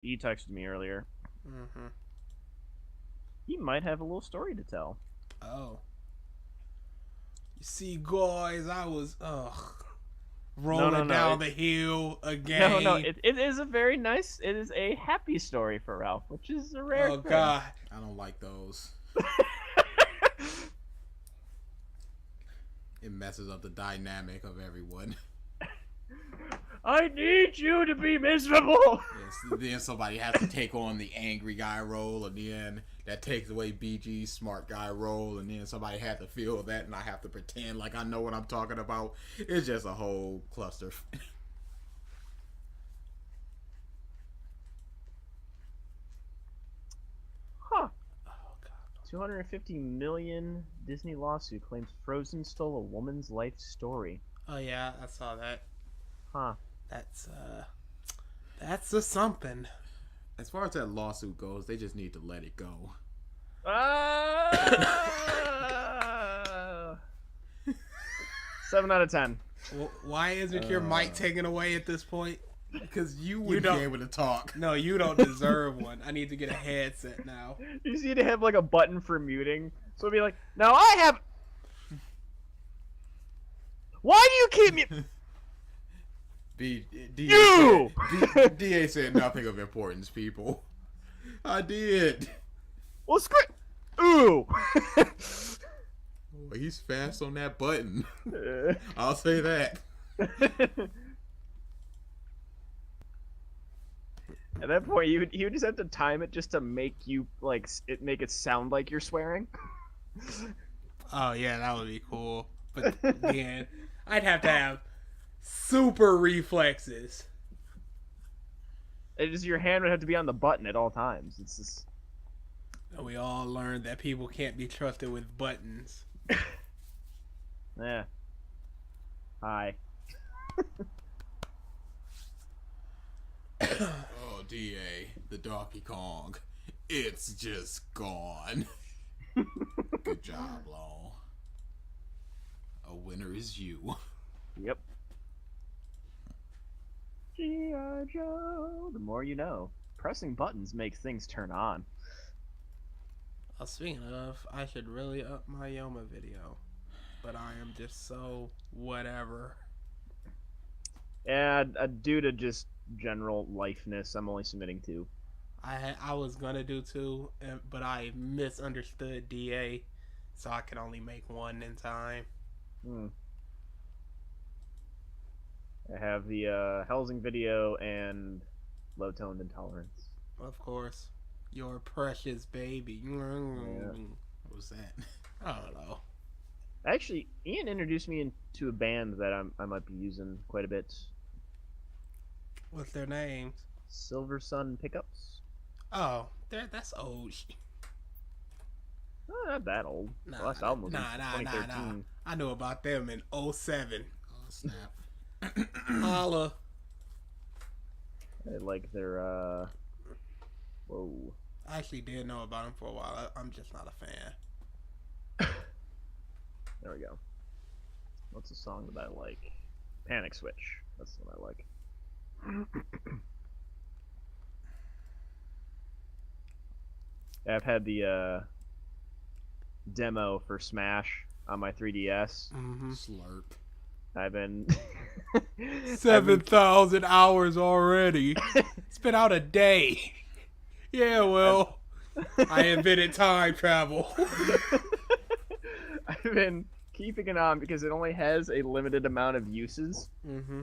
He texted me earlier. Mm-hmm. He might have a little story to tell. Oh. You see, guys, I was No, no, rolling no. down the hill No. again. It is a very nice. It is a happy story for Ralph, which is a rare Oh thing. God. I don't like those. It messes up the dynamic of everyone. I need you to be miserable. Yes, then somebody has to take on the angry guy role, and then that takes away BG's smart guy role, and then somebody had to feel that, and I have to pretend like I know what I'm talking about. It's just a whole cluster. Huh. Oh God. 250 million Disney lawsuit claims Frozen stole a woman's life story. Oh yeah, I saw that. Huh. That's that's a something. As far as that lawsuit goes, they just need to let it go. Uh, 7 out of 10. Why isn't your mic taken away at this point? Because you You wouldn't be don't. able to talk. No, you don't deserve one. I need to get a headset now. You see to have like a button for muting. So it'd be like, now I have. Why do you keep me? You! DA said nothing of importance, people. I did. Well, script. Ooh. Well, he's fast on that button. I'll say that. At that point, you would just have to time it just to make you like make it sound like you're swearing. Oh yeah, that would be cool. But then I'd have to have super reflexes. It just your hand would have to be on the button at all times. It's just And we all learned that people can't be trusted with buttons. yeah. Hi. Oh, DA, the Donkey Kong. It's just gone. Good job, Long. A winner is you. Yep. G.I. Joe. The more you know. Pressing buttons makes things turn on. Speaking of, I should really up my Yoma video. But I am just so whatever. And due to just general lifeness, I'm only submitting 2. I was gonna do two, but I misunderstood DA, so I could only make one in time. Hmm. I have the Helsing video and low toned intolerance. Of course, your precious baby. Yeah. What was that? I don't know. Actually, Ian introduced me into a band that I might be using quite a bit. What's their names? Silver Sun Pickups. Oh, that's old. Oh, not that old. Nah, The last album was in nah. 2013. I knew about them in '07. Oh, snap. Holla. I like their whoa. I actually did know about them for a while. I'm just not a fan. There we go. What's a song that I like? Panic Switch. That's what I like. I've had the demo for Smash on my 3DS. Mm-hmm. Slurp. I've been 7,000 hours already. It's been out a day. Yeah, well, I invented time travel. I've been keeping it on because it only has a limited amount of uses. Mm-hmm.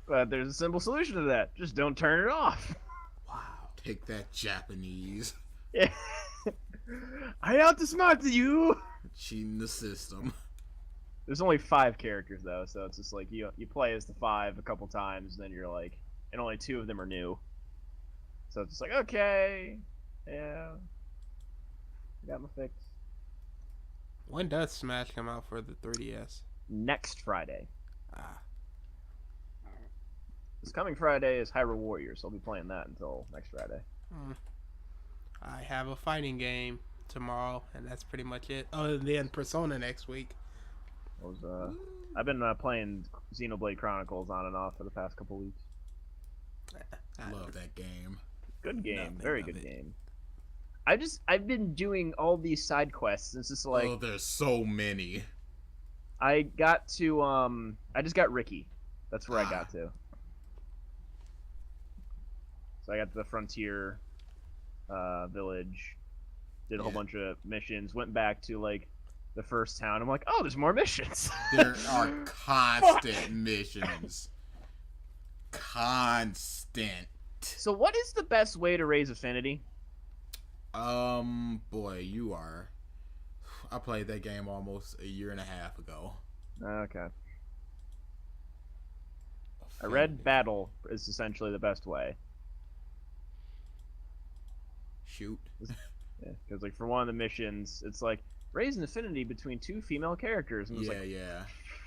But there's a simple solution to that. Just don't turn it off. Wow. Take that, Japanese. Yeah. I outsmarted you. Cheating the system. There's only 5 characters though, so it's just like you play as the 5 a couple times, and then you're like, and only 2 of them are new. So it's just like, okay, yeah, I got my fix. When does Smash come out for the 3DS? Next Friday. Ah, This coming Friday is Hyrule Warriors, so I'll be playing that until next Friday. I have a fighting game tomorrow, and that's pretty much it. Oh, and then Persona next week. I've been playing Xenoblade Chronicles on and off for the past couple weeks. Love that game. Good game, Nothing very of good it. game. I've been doing all these side quests. It's just like Oh, there's so many. I just got Ricky. That's where I Ah, got to. So I got to the frontier village, did a whole yeah. bunch of missions, went back to like the first town. I'm like, oh, there's more missions. There are Fuck. constant missions. Constant. So what is the best way to raise affinity? Boy, you are. I played that game almost a year and a half ago. Okay. I read Affinity. battle is essentially the best way. Shoot. Yeah, because like for one of the missions, it's like raise an affinity between two female characters, and it's Yeah, like, yeah.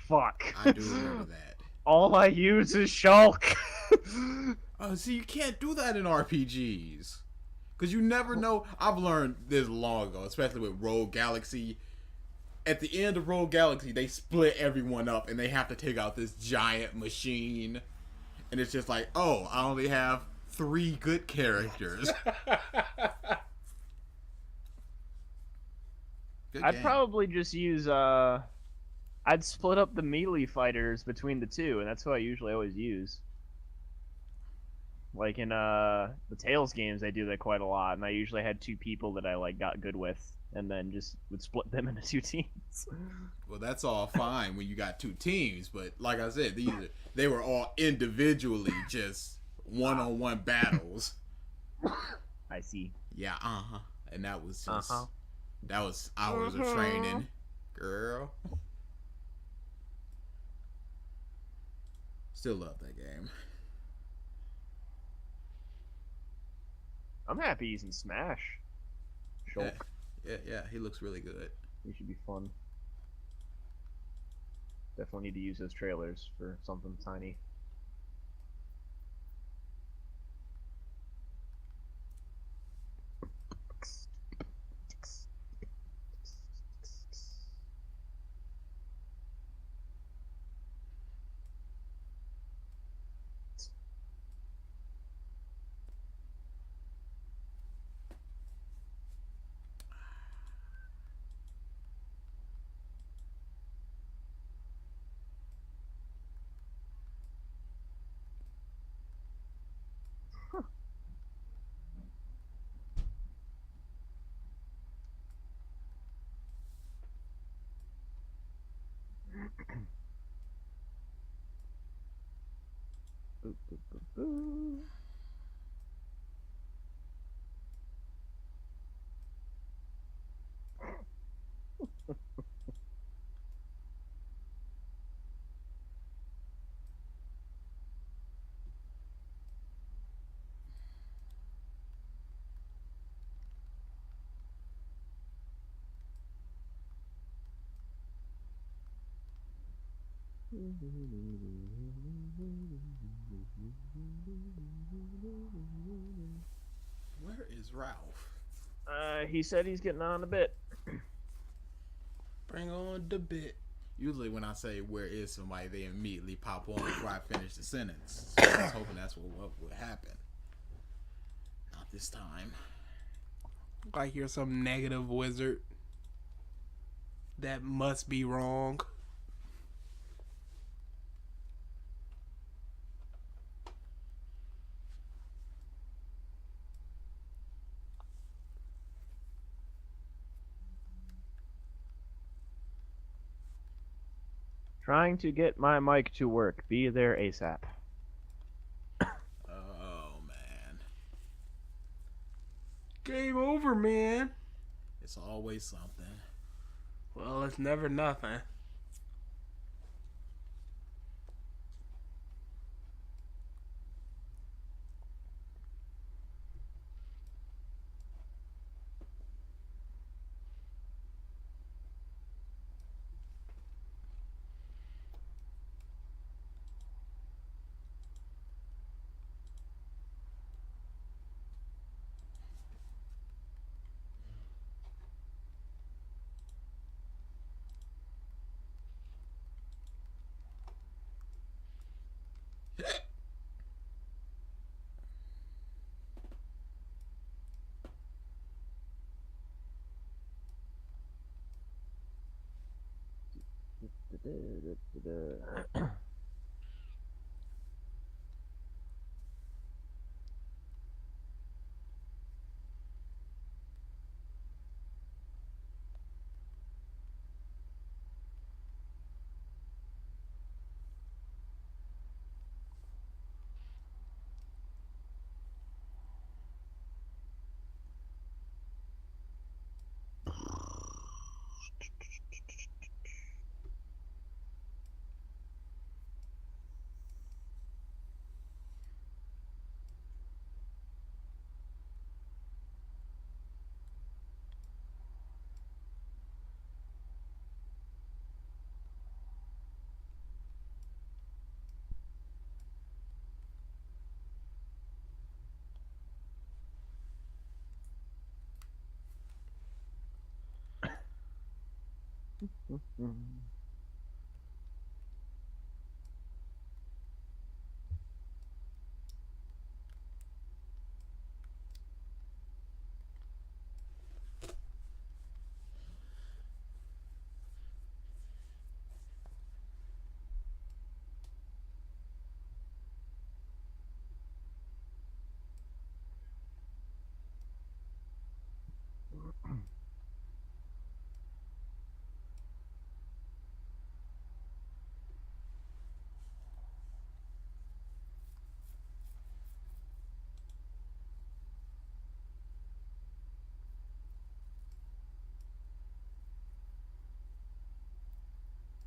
fuck. I do remember that. All I use is Shulk. Oh, see, you can't do that in RPGs. Because you never know. I've learned this long ago, especially with Rogue Galaxy. At the end of Rogue Galaxy, they split everyone up and they have to take out this giant machine. And it's just like, oh, I only have 3 good characters. Good I'd game. probably just use I'd split up the melee fighters between the two, and that's who I usually always use. Like in the Tales games, I do that quite a lot, and I usually had 2 people that I like got good with, and then just would split them into 2 teams. Well, that's all fine when you got 2 teams, but like I said, they were all individually just one-on-one battles. I see. Yeah, and that was just Uh-huh. that was hours of training, girl. Still love that game. I'm happy using Smash. Shulk. Yeah. He looks really good. He should be fun. Definitely need to use those trailers for something tiny. Boop, boop, boop, boop. Where is Ralph? He said he's getting on a bit. Bring on the bit. Usually when I say where is somebody, they immediately pop on before I finish the sentence. So I was hoping that's what would happen. Not this time. Like you're some negative wizard. That must be wrong. Trying to get my mic to work. Be there ASAP. Oh man, Game over, man. it's always something. Well, it's never nothing.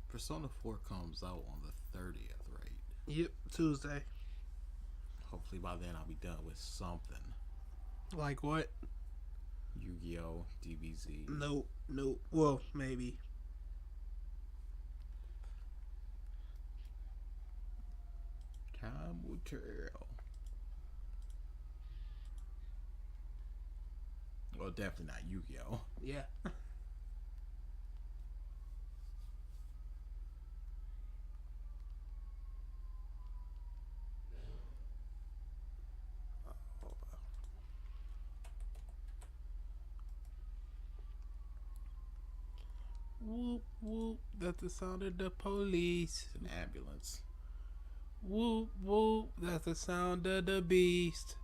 Persona 4 comes out on the 30th, right? Yep, Tuesday. Hopefully by then I'll be done with something. Like what? Yu-Gi-Oh! DBZ. Nope. Well, maybe. Time will tell. Well, definitely not Yu-Gi-Oh! Yeah. Whoop whoop, that's the sound of the police. It's an ambulance. Whoop whoop, that's the sound of the beast.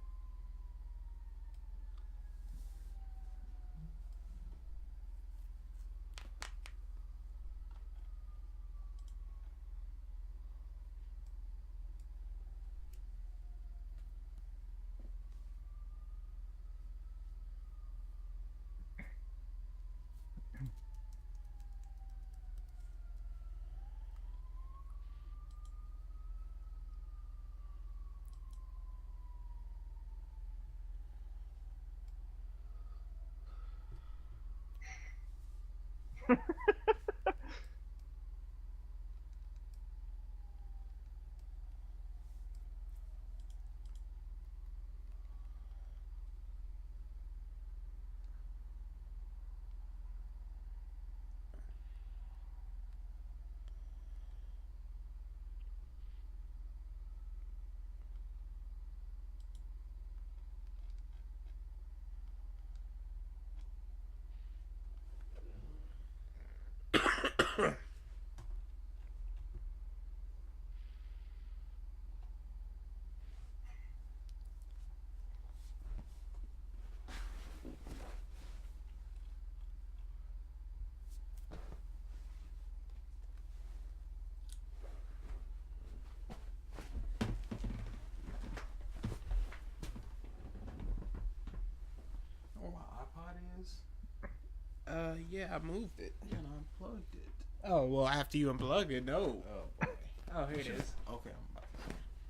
Oh, my iPod is? Yeah, I moved it. Yeah, and I unplugged it. Oh, well, after you unplugged it, no. Oh, boy. Oh, here it is. Okay, I'm back.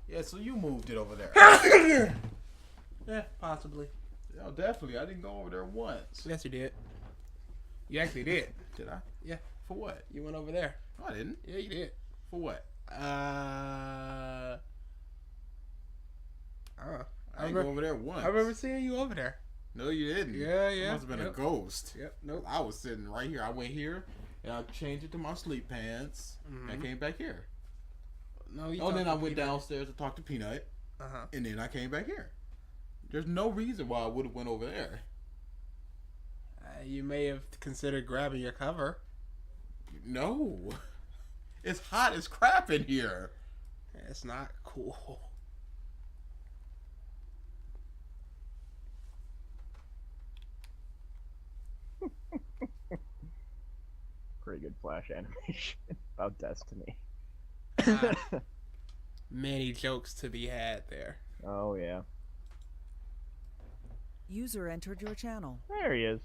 Yeah, so you moved it over there. Yeah, possibly. Yeah, definitely. I didn't go over there once. Yes, you did. You actually did. Did I? Yeah. For what? You went over there. No, I didn't. Yeah, you did. For what? I I didn't go over there once. I remember seeing you over there. No, you didn't. Yeah. It must have been a ghost. Yep. Nope. I was sitting right here. I went here and I changed it to my sleep pants. Mhm. And I came back here. No, you. Oh, then I went downstairs to talk to Peanut. And then I came back here. There's no reason why I would have went over there. You may have considered grabbing your cover. No. It's hot as crap in here. It's not cool. Pretty good Flash animation about Destiny. Many jokes to be had there. Oh yeah. User entered your channel. There he is.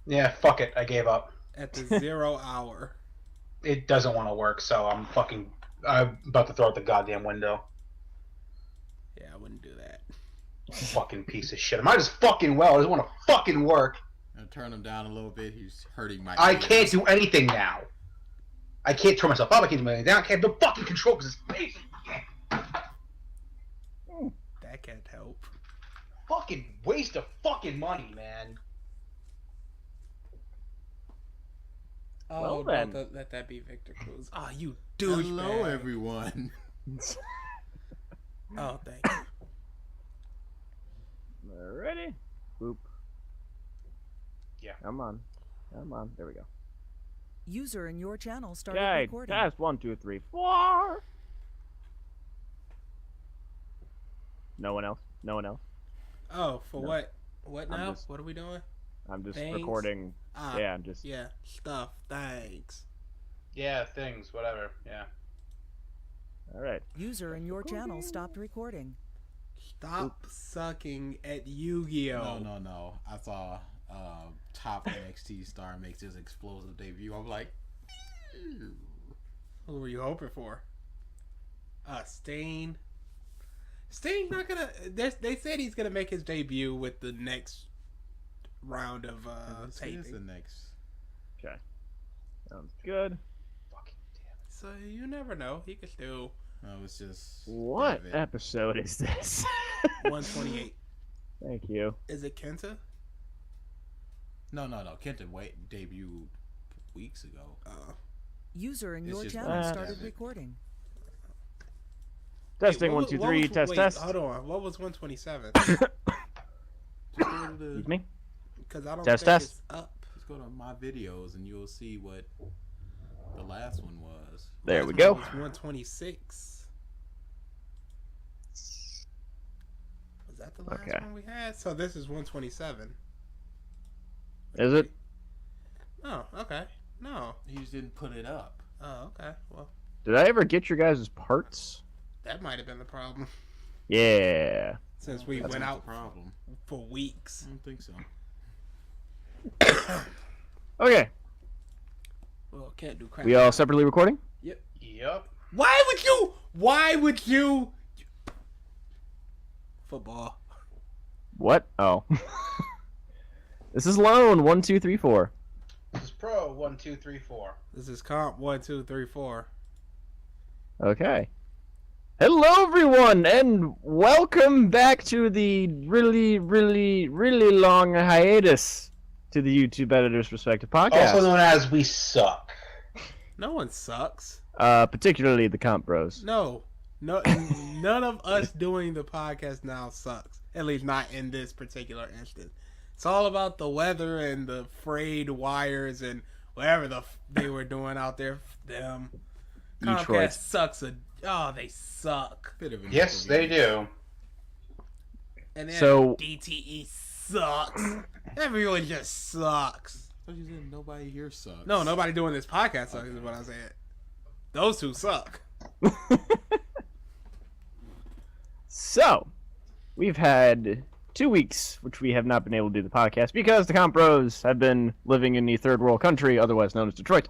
Yeah, fuck it. I gave up. At the 0 hour. It doesn't want to work, so I'm about to throw out the goddamn window. Yeah, I wouldn't do that. Fucking piece of shit. I might as fucking well. It doesn't want to fucking work. I'll turn him down a little bit. He's hurting my I ears. can't do anything now. I can't turn myself up. I can't do anything down. I can't do fucking control because it's basic. That can't help. Fucking waste of fucking money, man. Oh, Well, then. let that be Victor Cruz. Oh, you douchebag. Hello, everyone. Oh, thank you. Alrighty. Boop. Yeah. Come on. There we go. User in your channel started Okay. recording. Test 1, 2, 3, 4. No one else. Oh, for No. what? What I'm now? just- What are we doing? I'm just Thanks. recording. Ah, Yeah, I'm just. Yeah, stuff. Thanks. Yeah, things, whatever. Yeah. All right. User in your channel stopped recording. Stop sucking at Yu-Gi-Oh. No. I saw top NXT star makes his explosive debut. I'm like, ew. Who were you hoping for? Stain. Stain not gonna. They said he's gonna make his debut with the next round of This is taping. the next. Okay. Sounds good. Fucking damn it. So you never know. He could still No, it's just What David. episode is this? 128. Thank you. Is it Kenta? No. Kenton debuted weeks ago. User in It's your just channel one started dynamic. recording. Testing Wait, 1, what 2, was- 3. what was- Test. wait, Test. Hold on. What was 127? Just go to Excuse me. Because I don't Test, think test. it's up. Just go to my videos and you'll see what the last one was. There Last we one go. was 126. Was that the last Okay. one we had? So this is 127. Is it? Oh, okay. No. He just didn't put it up. Oh, okay. Well, Did I ever get your guys' parts? that might have been the problem Yeah. since we That's went not out the problem. for weeks. I don't think so. Okay. Well, can't do crap. We all separately recording? Yep. Why would you? Football. What? Oh. This is Lone. 1, 2, 3, 4. This is Pro 1, 2, 3, 4. This is comp 1, 2, 3, 4. Okay. Hello, everyone, and welcome back to the really long hiatus to the YouTube Editor's Perspective podcast. Also known as We Suck. No one sucks. Particularly the Comp Bros. No, none of us doing the podcast now sucks. At least not in this particular instance. It's all about the weather and the frayed wires and whatever they were doing out there. Them. Detroit. Comcast sucks. They suck. Bit of an Yes, they do. And then So- DTE sucks. Everyone just sucks. I thought you said nobody here sucks. No, nobody doing this podcast sucks is what I said. Those two suck. So, we've had 2 weeks, which we have not been able to do the podcast because the Comp Bros have been living in the third world country, otherwise known as Detroit,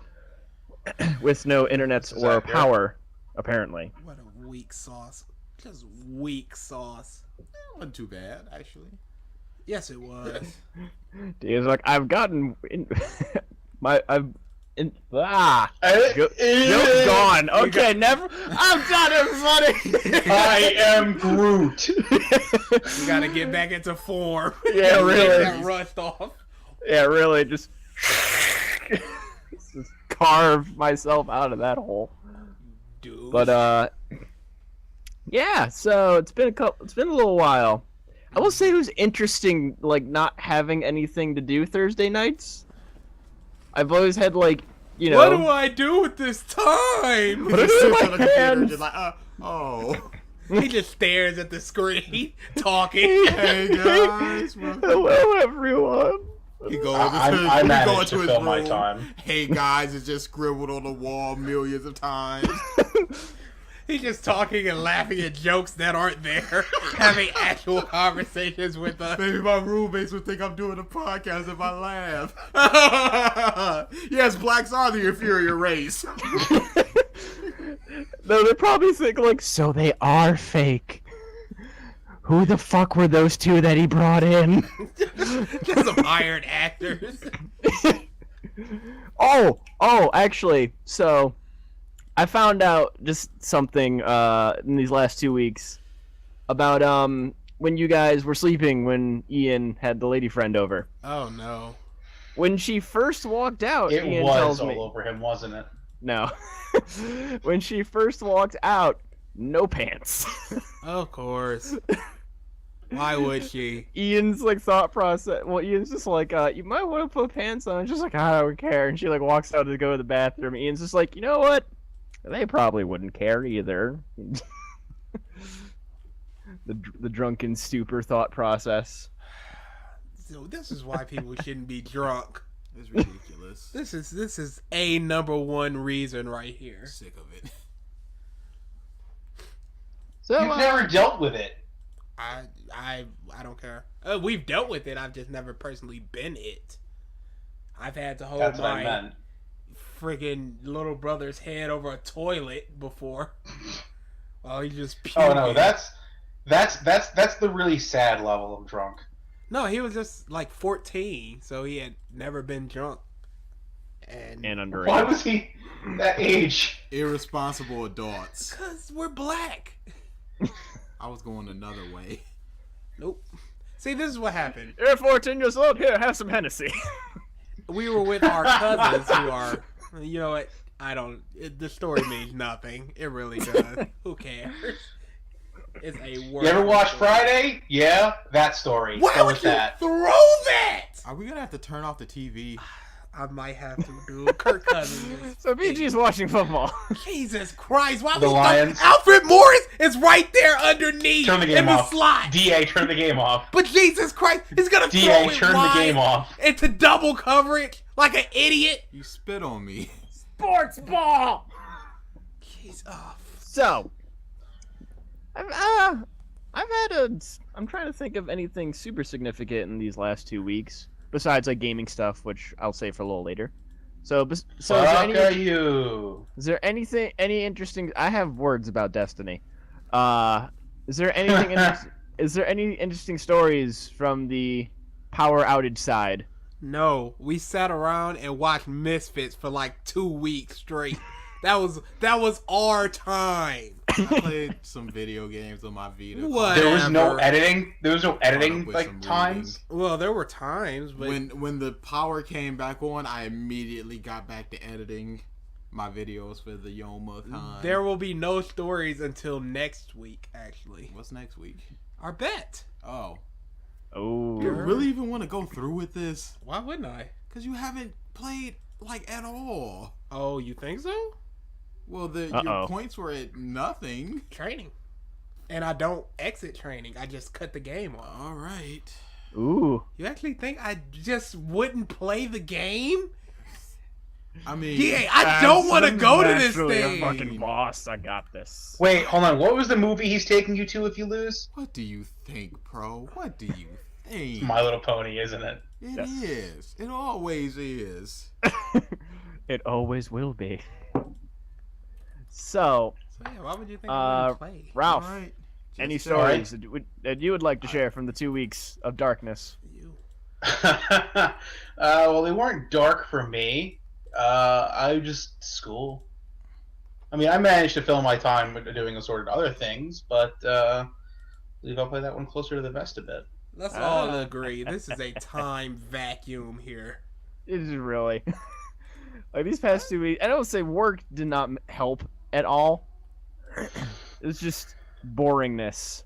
with no internet Is or that good? power, apparently. What a weak sauce. Just weak sauce. Wasn't too bad, actually. Yes, it was. He's like, I've gotten joke's gone. Okay, never. I'm done, everybody. I am Groot. You gotta get back into form. Yeah, really. Get that rust off. Yeah, really, just carve myself out of that hole. Dude. But yeah. So it's been a little while. I will say it was interesting, like not having anything to do Thursday nights. I've always had like you know. What do I do with this time? What He is sits my on the computer hands? just like, oh. He just stares at the screen, talking. Hey guys. Hello, everyone. He goes I he managed goes to his fill my room. time. Hey guys, it's just scribbled on the wall millions of times. He's just talking and laughing at jokes that aren't there, having actual conversations with us. Maybe my roommates would think I'm doing a podcast if I laugh. Yes, blacks are the inferior race. No, they probably think like, so they are fake. Who the fuck were those two that he brought in? Just some hired actors. Oh, actually, so I found out just something in these last 2 weeks about when you guys were sleeping when Ian had the lady friend over. Oh no. When she first walked out, It Ian was tells all me. over him, wasn't it? No. When she first walked out, no pants. Of course. Why would she? Ian's like thought process. Well, Ian's just like, you might want to put pants on. She's like, I don't care. And she like walks out to go to the bathroom. Ian's just like, you know what? They probably wouldn't care either. the drunken stupor thought process. So this is why people shouldn't be drunk. It's ridiculous. This is a number one reason right here. Sick of it. So You've never dealt with it. I don't care. We've dealt with it. I've just never personally been it. I've had to hold That's what I my meant. friggin' little brother's head over a toilet before. While he just puking. Oh no, that's the really sad level of drunk. No, he was just like 14, so he had never been drunk. And underage. Why was he that age? Irresponsible adults. because we're black. I was going another way. Nope. See, this is what happened. You're 14 years old. Here, have some Hennessy. We were with our cousins who are, you know what? The story means nothing. It really does. Who cares? It's a word. You ever watch story. Friday? Yeah, that story. Why Go would with you that. throw that? Are we gonna have to turn off the TV? I might have to do Kirk Cousins. So BG's watching football. Jesus Christ! Why The would Lions. Alfred Morris is right there underneath Turn the game in the off. slot. DA, turn the game off. But Jesus Christ, he's gonna throw DA, it turn the wide game off. into double coverage like an idiot. You spit on me. Sports ball. He's off. So, I'm trying to think of anything super significant in these last 2 weeks besides like gaming stuff, which I'll say for a little later. So is Fuck there are you? any interesting? I have words about Destiny. Is there anything? Is there any interesting stories from the power outage side? No, we sat around and watched Misfits for like 2 weeks straight. That was our time. I played some video games on my Vita. What? There was no Whatever. editing. There was no editing with like some times. Well, there were times, but When the power came back on, I immediately got back to editing my videos for the YomaCon. there will be no stories until next week. Actually, What's next week? our bet. Oh. Oh, You really even want to go through with this? Why wouldn't I? Because you haven't played, like, at all. Oh, you think so? Well, Uh-oh. your points were at nothing. Training, and I don't exit training. I just cut the game off. All right. ooh. You actually think I just wouldn't play the game? I mean, Yeah, I don't want to go to this Naturally thing. a fucking boss. I got this. Wait, hold on. What was the movie he's taking you to if you lose? what do you think, pro? What do you think? My Little Pony, isn't it? It Yes. is. It always is. It always will be. So, So yeah, why would you think I wouldn't play? Ralph, All right. any Just, stories that you would like to share from the 2 weeks of darkness? You. Well, they weren't dark for me. I just school. I mean, I managed to fill my time with doing assorted other things, but we'll play that one closer to the vest a bit. Let's all agree this is a time vacuum here. It is really like these past 2 weeks. I don't say work did not help at all. It's just boringness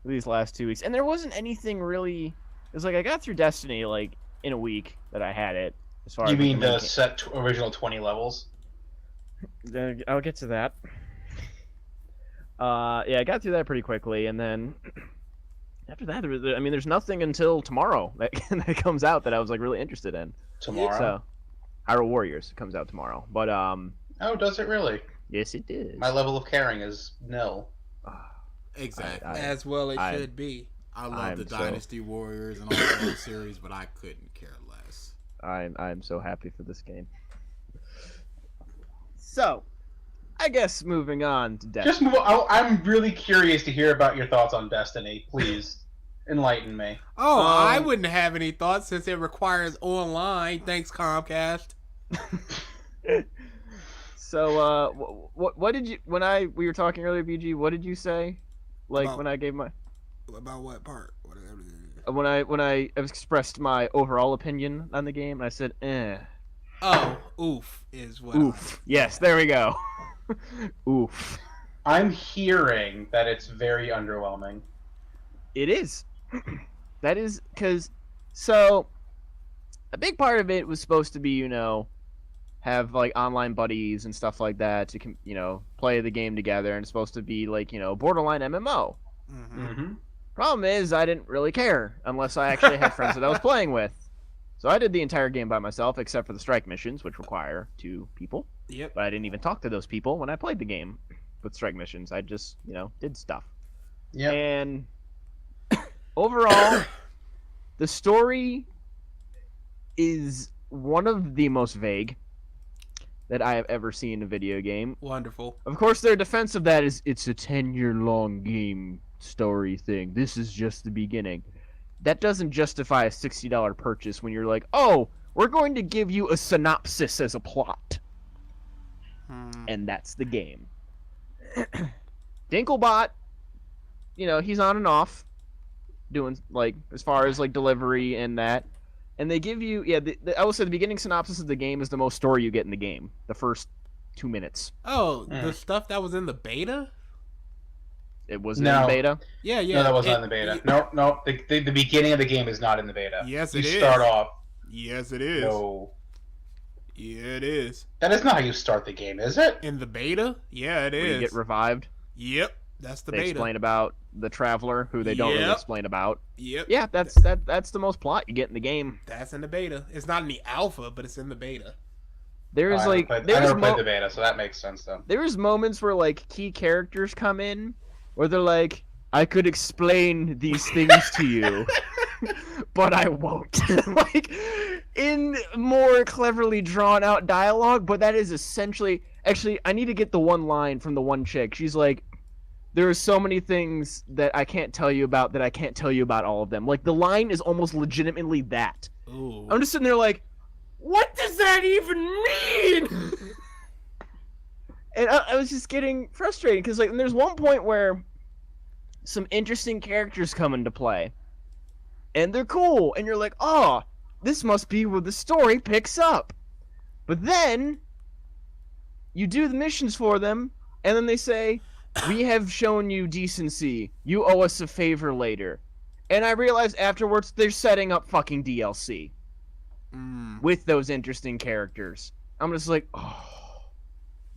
these last 2 weeks, and there wasn't anything really. It was like I got through Destiny like in a week that I had it, As far You as like, mean main the original 20 levels? I'll get to that. Yeah, I got through that pretty quickly, and then after that, I mean, there's nothing until tomorrow that, that comes out that I was like really interested in. Tomorrow? So, Hyrule Warriors comes out tomorrow, but Oh, does it really? yes, it is. My level of caring is nil. Exactly. As well, it I- should be. I love I'm the so- Dynasty Warriors and all those series, but I couldn't care less. I'm so happy for this game. So, I guess moving on to Destiny. Just move on. I'm really curious to hear about your thoughts on Destiny. Please enlighten me. Oh, I wouldn't have any thoughts since it requires online. Thanks, Comcast. So, what did you we were talking earlier, BG? What did you say? Like About- when I gave my About what part? when I expressed my overall opinion on the game, and I said, "eh." Oh, oof is what. Oof. Yes, there we go. Oof. I'm hearing that it's very underwhelming. It is. That is because so a big part of it was supposed to be, have like online buddies and stuff like that to play the game together, and it's supposed to be like borderline MMO. Mm-hmm. Mm-hmm. Problem is, I didn't really care unless I actually had friends that I was playing with. So I did the entire game by myself, except for the strike missions, which require 2 people. Yep. But I didn't even talk to those people when I played the game with strike missions. I just, did stuff. Yeah. And overall, the story is one of the most vague that I have ever seen in a video game. Wonderful. Of course, their defense of that is it's a 10-year-long game story thing. This is just the beginning. That doesn't justify a $60 purchase when you're like, oh, we're going to give you a synopsis as a plot. And that's the game. Dinklebot, he's on and off doing, like, as far as, like, delivery and that. And they give you, I will say the beginning synopsis of the game is the most story you get in the game. The first 2 minutes. Oh, the stuff that was in the beta? It wasn't in beta. Yeah. No, that wasn't in the beta. No. The beginning of the game is not in the beta. Yes, you it is. start off. Yes, it is. No. Yeah, it is. That is not how you start the game, is it? In the beta? Yeah, it Where is. you get revived. Yep, that's the They beta. explain about the Traveler, who they don't really Yep. explain about. Yep. Yeah, that's the most plot you get in the game. That's in the beta. It's not in the alpha, but it's in the beta. There's I like never played the beta, so that makes sense then. there's moments where like key characters come in where they're like, I could explain these things to you, but I won't. Like in more cleverly drawn out dialogue, but that is essentially actually I need to get the one line from the one chick. She's like, there are so many things that I can't tell you about that I can't tell you about all of them. Like the line is almost legitimately that. Ooh. I'm just sitting there like, what does that even mean? And I was just getting frustrated because like there's one point where some interesting characters come into play, and they're cool, and you're like, oh, this must be where the story picks up. But then you do the missions for them, and then they say, we have shown you decency. You owe us a favor later. And I realized afterwards they're setting up fucking DLC with those interesting characters. I'm just like, oh,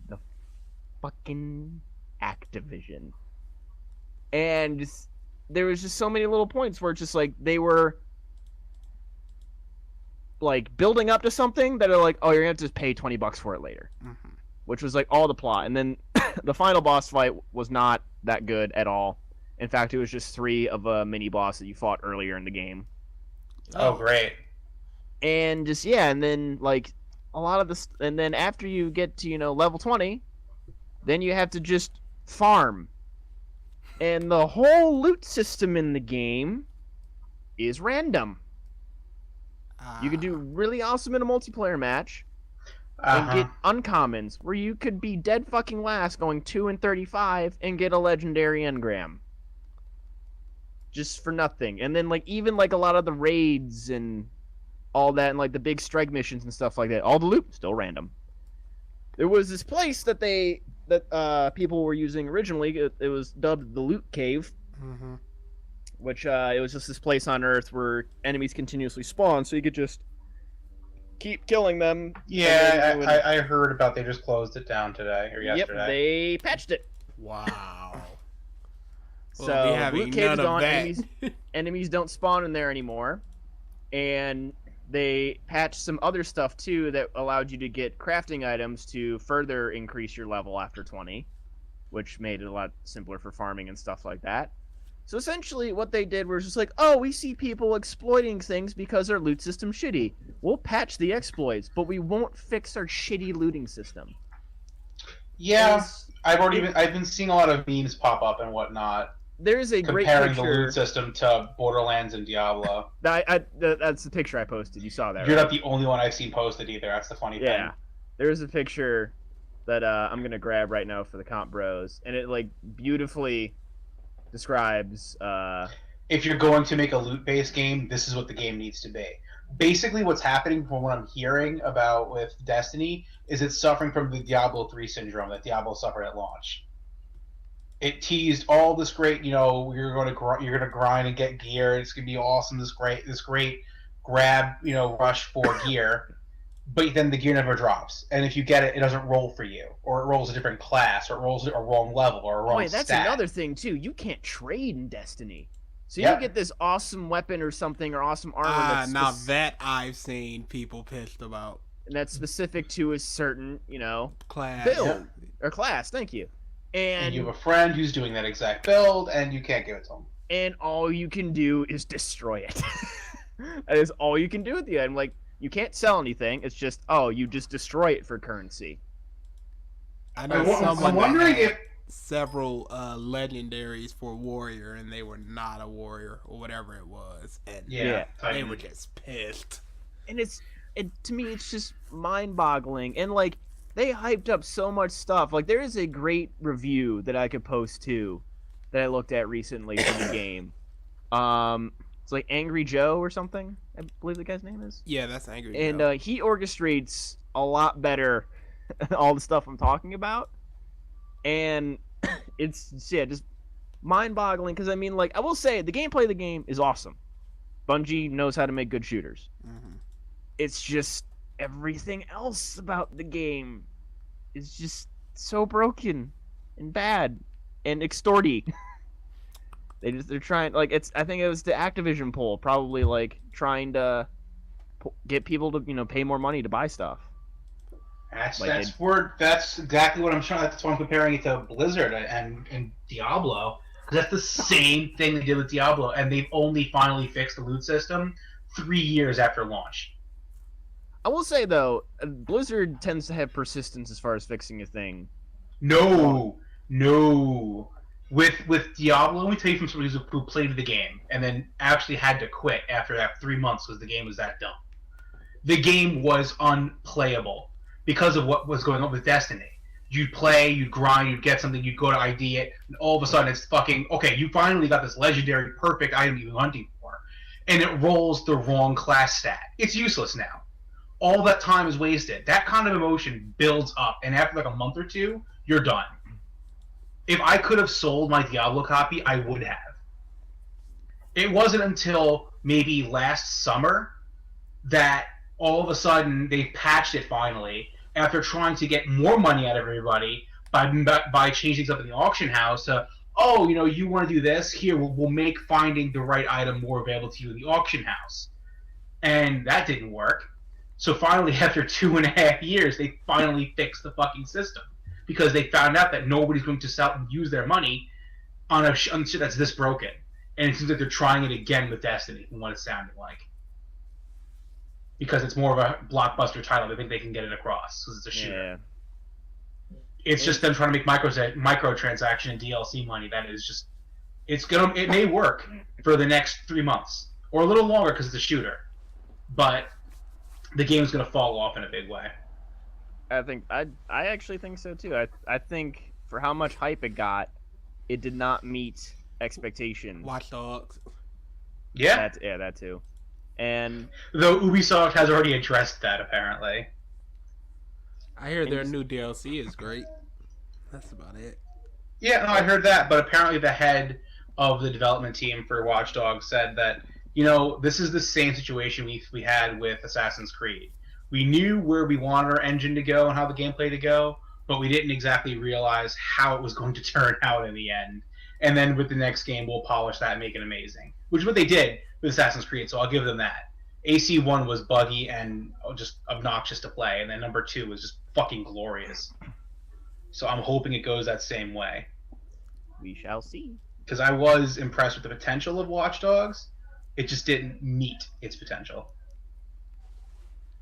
the fucking Activision. And there was just so many little points where it's just like they were like building up to something that are like, oh, you're gonna have to just pay $20 for it later, which was like all the plot. And then the final boss fight was not that good at all. In fact, it was just 3 of a mini boss that you fought earlier in the game. Oh, great. And just and then like a lot of this, and then after you get to level 20, then you have to just farm. And the whole loot system in the game is random. You can do really awesome in a multiplayer match and get uncommons where you could be dead fucking last going 2 and 35 and get a legendary engram. Just for nothing. And then like even like a lot of the raids and all that and like the big strike missions and stuff like that, all the loot still random. There was this place that people were using originally. It was dubbed the Loot Cave, which it was just this place on Earth where enemies continuously spawn, so you could just keep killing them. Yeah, I heard about they just closed it down today or yesterday. Yep, they patched it. Wow. We'll So be having Blue Cave is none of gone. that. Enemies don't spawn in there anymore, and they patched some other stuff too that allowed you to get crafting items to further increase your level after 20, which made it a lot simpler for farming and stuff like that. So essentially what they did was just like, oh, we see people exploiting things because our loot system's shitty. We'll patch the exploits, but we won't fix our shitty looting system. Yeah, I've been seeing a lot of memes pop up and whatnot. There's a great comparing picture. the loot system to Borderlands and Diablo. That's the picture I posted. You saw that, You're right? not the only one I've seen posted either. That's the funny thing. Yeah. There's a picture that I'm going to grab right now for the Comp Bros, and it like beautifully describes if you're going to make a loot-based game, this is what the game needs to be. Basically, what's happening from what I'm hearing about with Destiny is it's suffering from the Diablo 3 syndrome that Diablo suffered at launch. It teased all this great, you're going to grind and get gear. It's going to be awesome. This great grab, rush for gear. But then the gear never drops, and if you get it, it doesn't roll for you, or it rolls a different class, or it rolls a wrong level, or a wrong Wait, that's stat. another thing too. You can't trade in Destiny, so you Yeah. get this awesome weapon or something, or awesome armor. Now that I've seen people pissed about. And that's specific to a certain, Class. build or class. Thank you. And you have a friend who's doing that exact build, and you can't give it to them. And all you can do is destroy it. That is all you can do at the end. Like, you can't sell anything. It's just, you just destroy it for currency. I know I'm someone wondering that had if several legendaries for warrior, and they were not a warrior or whatever it was, and Yeah. they were just pissed. And to me, it's just mind-boggling. And like, they hyped up so much stuff. Like, there is a great review that I could post too, that I looked at recently for the game. It's like Angry Joe or something, I believe the guy's name is. Yeah, that's angry. And he orchestrates a lot better all the stuff I'm talking about. And it's just mind-boggling, because I mean, like, I will say the gameplay of the game is awesome. Bungie knows how to make good shooters. Mm-hmm. It's just everything else about the game is just so broken and bad and extorty. They're trying, like, I think it was the Activision poll, probably like trying to get people to pay more money to buy stuff. That's Like that's exactly what I'm trying. That's why I'm comparing it to Blizzard and Diablo, because that's the same thing they did with Diablo, and they've only finally fixed the loot system 3 years after launch. I will say though, Blizzard tends to have persistence as far as fixing a thing. No. With Diablo, let me tell you from somebody who played the game and then actually had to quit after that 3 months because the game was that dumb. The game was unplayable because of what was going on with Destiny. You'd play, you'd grind, you'd get something, you'd go to ID it, and all of a sudden it's fucking, okay, you finally got this legendary perfect item you've been hunting for, and it rolls the wrong class stat. It's useless now. All that time is wasted. That kind of emotion builds up, and after like a month or two, you're done. If I could have sold my Diablo copy, I would have. It wasn't until maybe last summer that all of a sudden they patched it finally after trying to get more money out of everybody by changing things up in the auction house. You want to do this? Here, we'll make finding the right item more available to you in the auction house. And that didn't work. So finally, after 2.5 years, they finally fixed the fucking system. Because they found out that nobody's going to sell and use their money on shit that's this broken. And it seems like they're trying it again with Destiny, from what it sounded like. Because it's more of a blockbuster title, they think they can get it across, because it's a shooter. Yeah. It's just them trying to make microtransaction and DLC money. That is just... It may work for the next 3 months. Or a little longer, because it's a shooter. But the game's going to fall off in a big way. I actually think so too. I think for how much hype it got, it did not meet expectations. Watch Dogs. Yeah. That too. And though Ubisoft has already addressed that, apparently. I hear their new DLC is great. That's about it. Yeah, no, I heard that, but apparently the head of the development team for Watch Dogs said that, this is the same situation we had with Assassin's Creed. We knew where we wanted our engine to go and how the gameplay to go, but we didn't exactly realize how it was going to turn out in the end. And then with the next game, we'll polish that and make it amazing, which is what they did with Assassin's Creed. So I'll give them that. AC1 was buggy and just obnoxious to play, and then number 2 was just fucking glorious. So I'm hoping it goes that same way. We shall see. Because I was impressed with the potential of Watch Dogs. It just didn't meet its potential.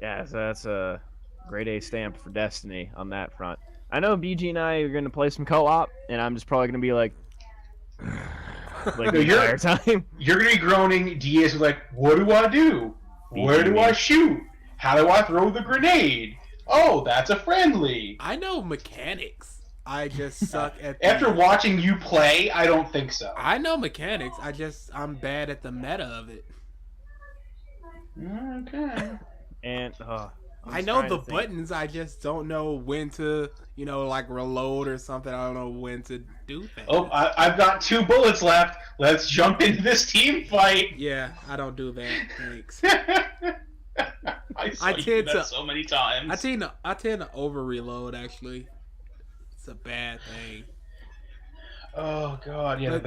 Yeah, so that's a grade A stamp for Destiny on that front. I know BG and I are going to play some co-op, and I'm just probably going to be like the entire time. You're going to be groaning. DA's like, what do I do? Where do I shoot? How do I throw the grenade? Oh, that's a friendly. I know mechanics. I just suck at. After watching you play, I don't think so. I know mechanics. I'm bad at the meta of it. Okay. And I know the buttons. I just don't know when to, like reload or something. I don't know when to do things. Oh, I've got 2 bullets left. Let's jump into this team fight. Yeah, I don't do that. Thanks. I tend to so many times. I tend to over reload. Actually, it's a bad thing. Oh god, yeah. But,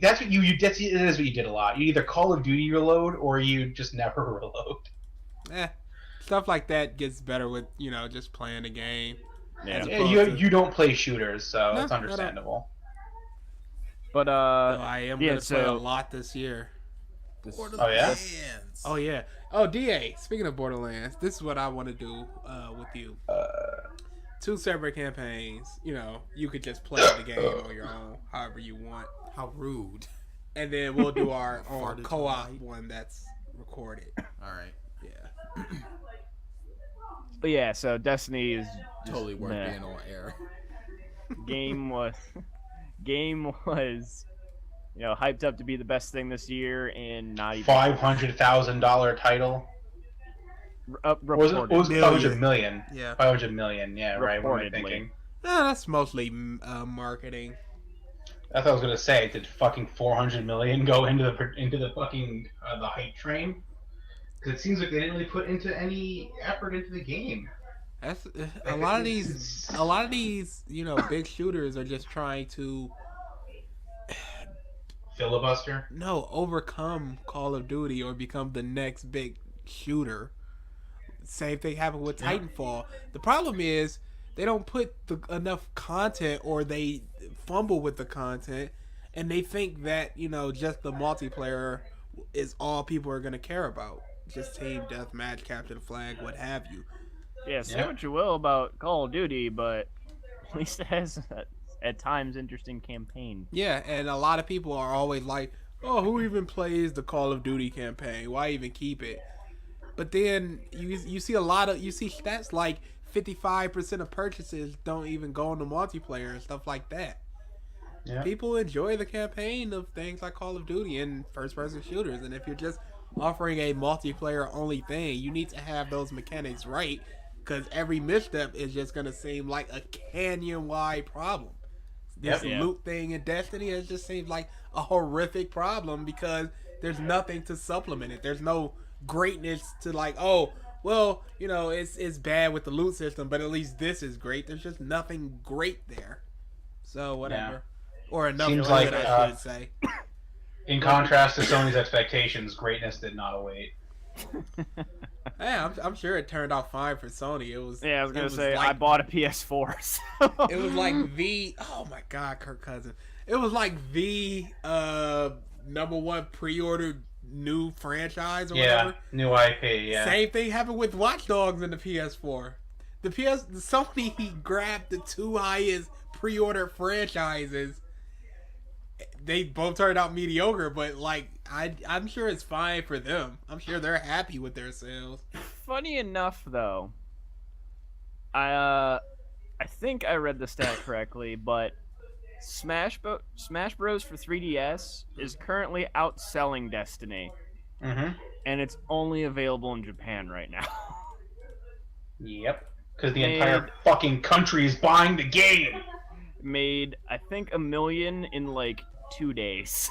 That's what it is what you did a lot. You either Call of Duty reload or you just never reload. Stuff like that gets better with just playing the game. Yeah. You don't play shooters, so it's understandable. But I am gonna play a so lot this year. Oh yeah. Oh yeah. Oh DA. Speaking of Borderlands, this is what I want to do with you. 2 separate campaigns. You could just play the game on your own, however you want. How rude. And then we'll do our own co-op one that's recorded. All right. Yeah. But yeah, so Destiny is Totally worth being on air. Game was hyped up to be the best thing this year, and not even $500,000 title. Reported. It was 500 million. Yeah. 500 million. Yeah, right. What am I thinking? That's mostly marketing. I thought I was gonna say, did fucking 400 million go into the fucking the hype train? Because it seems like they didn't really put into any effort into the game. That's a lot of these big shooters are just trying to Filibuster? No, overcome Call of Duty or become the next big shooter. Same thing happened with Titanfall. The problem is they don't put enough content, or they fumble with the content, and they think that just the multiplayer is all people are going to care about. Just team deathmatch, capture the flag, what have you. Yeah, say what you will about Call of Duty, but at least it has at times interesting campaign. Yeah, and a lot of people are always like, "Oh, who even plays the Call of Duty campaign? Why even keep it?" But then you see stats like 55% of purchases don't even go into multiplayer and stuff like that. Yeah. People enjoy the campaign of things like Call of Duty and first-person shooters, and if you're just offering a multiplayer-only thing, you need to have those mechanics right, because every misstep is just going to seem like a canyon-wide problem. This loot thing in Destiny, it just seems like a horrific problem because there's nothing to supplement it. There's no greatness to it's bad with the loot system, but at least this is great. There's just nothing great there. So whatever. Yeah. Or enough Seems like I should say. In contrast to Sony's expectations, greatness did not await. Yeah, I'm sure it turned out fine for Sony. It was. Yeah, I was gonna say I bought a PS4. So. It was like oh my god, Kirk Cousins. It was like the #1 pre-ordered new franchise or whatever. New IP. Yeah. Same thing happened with Watch Dogs in the PS4. Sony grabbed the 2 highest pre-ordered franchises. They both turned out mediocre, but I'm sure it's fine for them. I'm sure they're happy with their sales. Funny enough, though, I think I read the stat correctly, but Smash Bros for 3DS is currently outselling Destiny, and it's only available in Japan right now. Yep, because the entire fucking country is buying the game. Made I think $1 million in 2 days.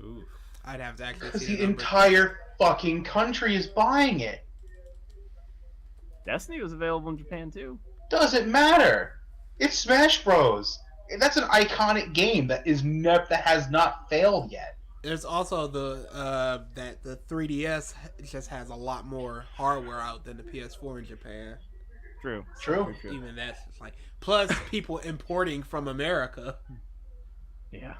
Ooh. I'd have to actually see the entire fucking country is buying it. Destiny was available in Japan too. Doesn't matter. It's Smash Bros. That's an iconic game that has not failed yet. There's also that the 3DS just has a lot more hardware out than the PS4 in Japan. True. True. Even that's just like plus people importing from America. Yeah.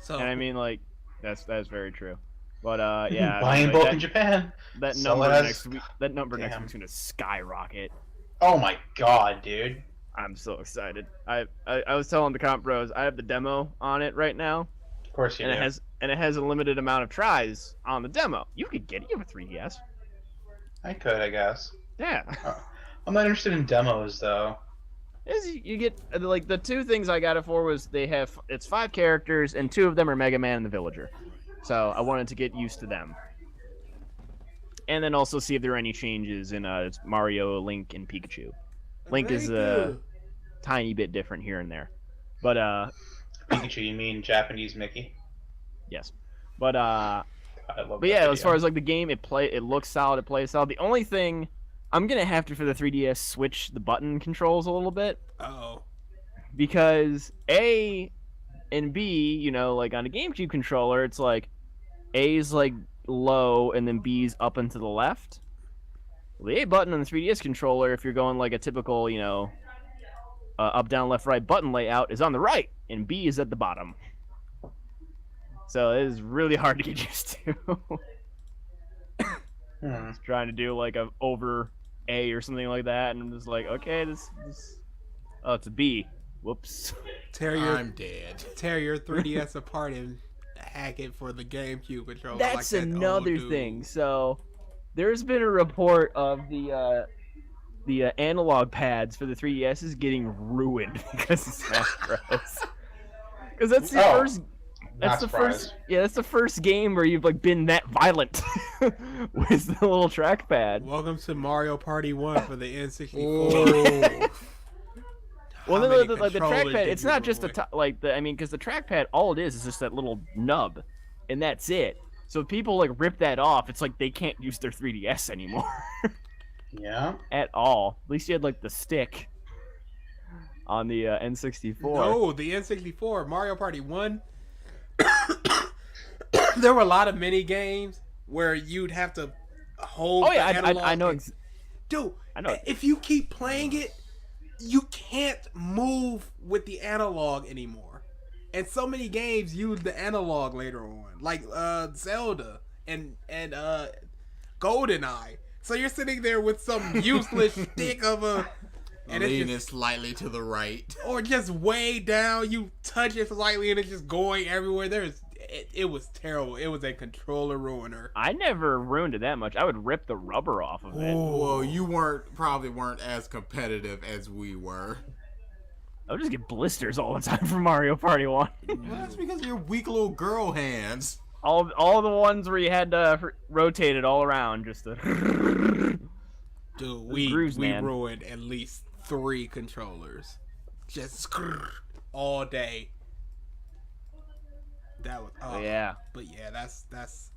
So And I mean, like, that's very true. But yeah, I Buying mean, both like, in Japan. that So number it has- next week. That number next Damn. week's gonna skyrocket. Oh my god, dude. I'm so excited. I was telling the comp bros I have the demo on it right now, Of course you and do. it has a limited amount of tries on the demo. You could get it. You have a 3DS. I could, I guess. Yeah. I'm not interested in demos though. You get like the two things I got it for was it's 5 characters and 2 of them are Mega Man and the Villager, so I wanted to get used to them, and then also see if there are any changes in Mario, Link, and Pikachu. Link is a tiny bit different here and there, but Pikachu, you mean Japanese Mickey? yes, but I love But yeah, as far as like the game, it looks solid, it plays solid. The only thing I'm gonna have to for the 3DS switch the button controls a little bit oh, because A and B, you know, like on a GameCube controller, it's like A's like low and then B's up and to the left. Well, the A button on the 3DS controller, if you're going like a typical, you know, up, down, left, right button layout, is on the right and B is at the bottom. So it is really hard to get used to. Just trying to do like a over A or something like that, and I'm just like, okay, this oh, it's a B. Whoops. I'm dead. tear your 3DS apart and hack it for the GameCube controller. That's like that another old dude. thing. So there's been a report of the analog pads for the 3DS is getting ruined because of Smash Bros. Because that's the first. That's the first. Yeah, that's the first game where you've like been that violent with the little trackpad. Welcome to Mario Party 1 for the N64. Oh. Well, How then many the controllers trackpad. did It's you not just ruin? because the trackpad, all it is just that little nub, and that's it. So if people like rip that off, it's like they can't use their 3DS anymore Yeah. at all. At least you had like the stick on the N64. No, the N64, Mario Party 1. There were a lot of mini games where you'd have to hold. Oh yeah, the analog I know. and- Dude, I know. if you keep playing it, you can't move with the analog anymore. And so many games use the analog later on, like Zelda and GoldenEye. So you're sitting there with some useless stick of a, and it's Leaning just, slightly to the right. or just way down. You touch it slightly and it's just going everywhere. It was terrible. It was a controller ruiner. I never ruined it that much. I would rip the rubber off of it. Well, you probably weren't as competitive as we were. I would just get blisters all the time from Mario Party 1. Well, that's because of your weak little girl hands. all the ones where you had to rotate it all around just to... Dude, grooves, we man. ruined at least 3 controllers. Just all day. That was Yeah. But yeah, that's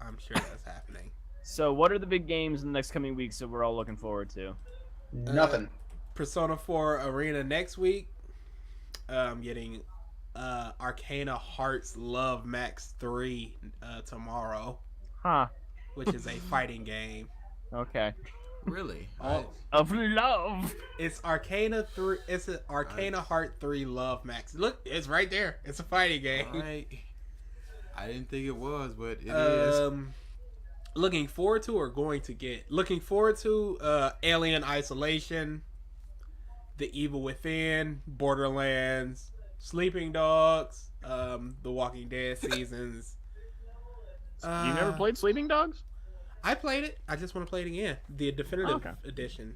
I'm sure that's happening. So what are the big games in the next coming weeks that we're all looking forward to? Nothing. Persona 4 Arena next week. I'm getting Arcana Hearts Love Max 3 tomorrow, Huh. which is a fighting game. Okay. Really? Oh. Of love. It's Arcana 3. It's an Arcana Heart 3 Love Max. Look, it's right there. It's a fighting game. I didn't think it was, but it is. Looking forward to or going to get? Looking forward to Alien Isolation, The Evil Within, Borderlands, Sleeping Dogs, The Walking Dead seasons. You never played Sleeping Dogs? I played it. I just want to play it again. The definitive edition.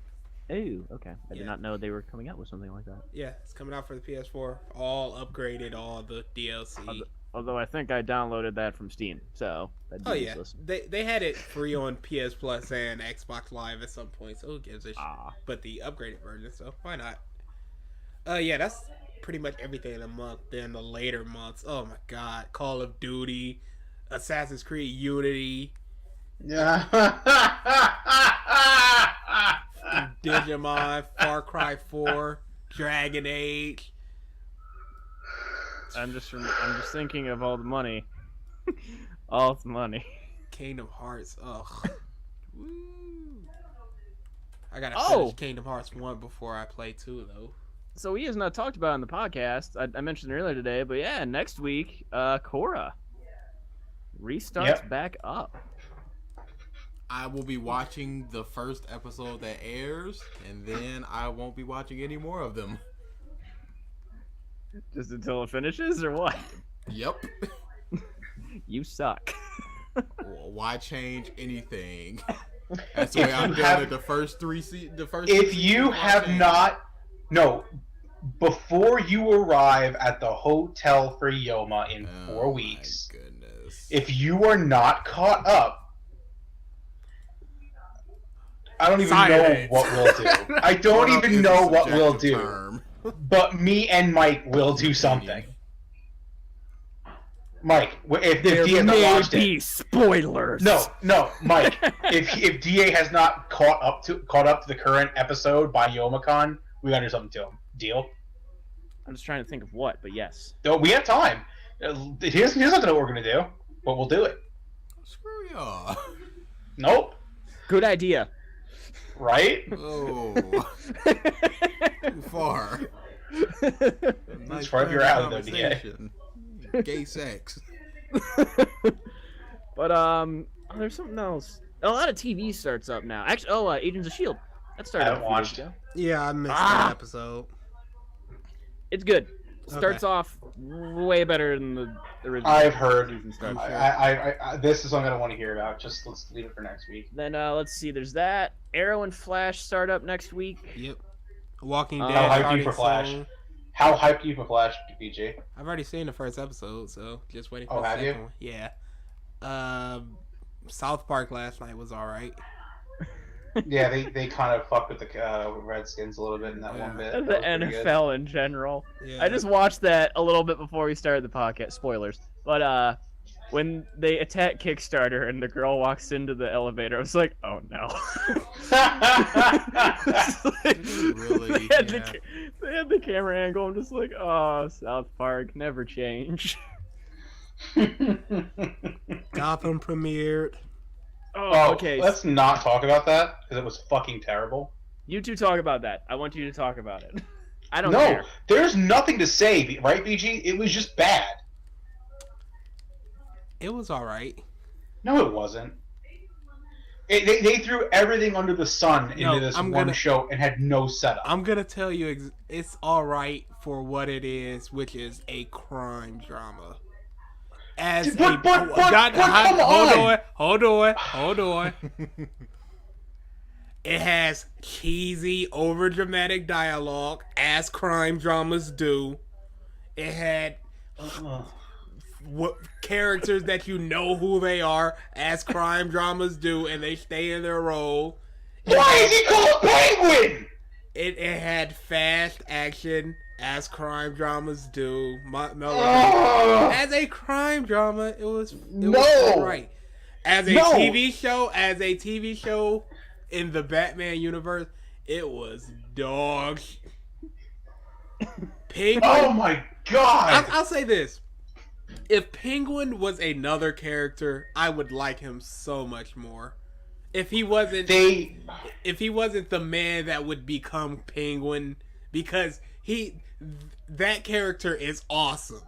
Ooh, okay. I Yeah. did not know they were coming out with something like that. Yeah, it's coming out for the PS4. All upgraded, all the DLC. Although I think I downloaded that from Steam, so that'd be Oh yeah, useless. they had it free on PS Plus and Xbox Live at some point, so who gives a shit? But the upgraded version, so why not? Yeah, that's pretty much everything in the month. Then the later months, oh my god, Call of Duty, Assassin's Creed Unity, Yeah. Digimon, Far Cry 4, Dragon Age. I'm just thinking of all the money. All the money. Kingdom Hearts. Ugh. Woo. I gotta Oh! finish Kingdom Hearts 1 before I play 2, though. So he has not talked about it on the podcast. I mentioned it earlier today, but yeah, next week, Korra restarts back up. I will be watching the first episode that airs, and then I won't be watching any more of them. Just until it finishes, or what? Yep. You suck. Why change anything? That's the way I'm doing it. The first three If you have not, no, before you arrive at the hotel for Yoma in 4 weeks, my goodness. if you are not caught up, I don't even know what we'll do. I don't even know what we'll do. Term. But me and Mike will do something. Mike, if DA has not watched it, spoilers. No, Mike. if DA has not caught up to the current episode by Yomacon, we gotta do something to him. Deal? I'm just trying to think of what, but yes. No, we have time. He doesn't know what we're gonna do, but we'll do it. Screw y'all. Nope. Good idea. Right? Oh. Too far. That's far up your alley, though, DA. conversation. Gay sex. But there's something else. A lot of TV starts up now. Actually, Agents of Shield. That started. I haven't watched it. Yeah, I missed that episode. It's good. Starts Okay. off way better than the original. I've heard. Season starts. This is something I want to hear about. Just let's leave it for next week. Then let's see. There's that. Arrow and Flash start up next week. Yep. Walking How Dead. hyped are you starting for Flash? soon. How hyped are you for Flash, PG? I've already seen the first episode, so just waiting for Oh, the have second you? one. Yeah. South Park last night was alright. Yeah, they kind of fucked with the Redskins a little bit in that one bit. The That was pretty good. NFL in general. Yeah. I just watched that a little bit before we started the podcast. Spoilers. But when they attack Kickstarter and the girl walks into the elevator, I was like, oh no. Really? They had the camera angle. I'm just like, oh, South Park, never change. Gotham premiered. Oh, okay. Let's not talk about that because it was fucking terrible. You two talk about that. I want you to talk about it. I don't No, care. there's nothing to say, right, BG? It was just bad. It was alright. No, it wasn't. They threw everything under the sun into this one show and had no setup. I'm gonna tell you, it's alright for what it is, which is a crime drama. Come on! Hold on. It has cheesy, overdramatic dialogue, as crime dramas do. It had what characters that you know who they are, as crime dramas do, and they stay in their role. Why is he called Penguin? It had fast action, as crime dramas do. As a crime drama, it was alright. As a TV show in the Batman universe, it was dog. Penguin. Oh my god! I'll say this: if Penguin was another character, I would like him so much more. If he wasn't the man that would become Penguin, because that character is awesome,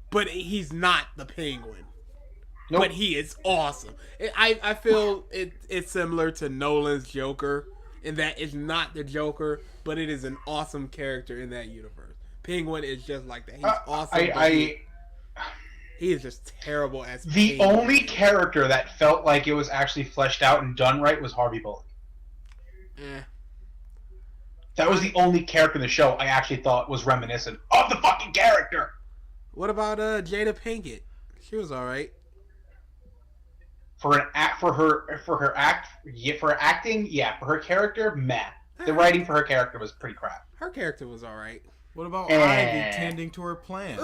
but he's not the Penguin. Nope. But he is awesome. I feel it's similar to Nolan's Joker in that it's not the Joker, but it is an awesome character in that universe. Penguin is just like that. He's awesome. He is just terrible as the Penguin. Only character that felt like it was actually fleshed out and done right was Harvey Bullock. That was the only character in the show I actually thought was reminiscent of the fucking character. What about Jada Pinkett? She was alright. For her character, meh. The writing for her character was pretty crap. Her character was alright. What about Ivy tending to her plants?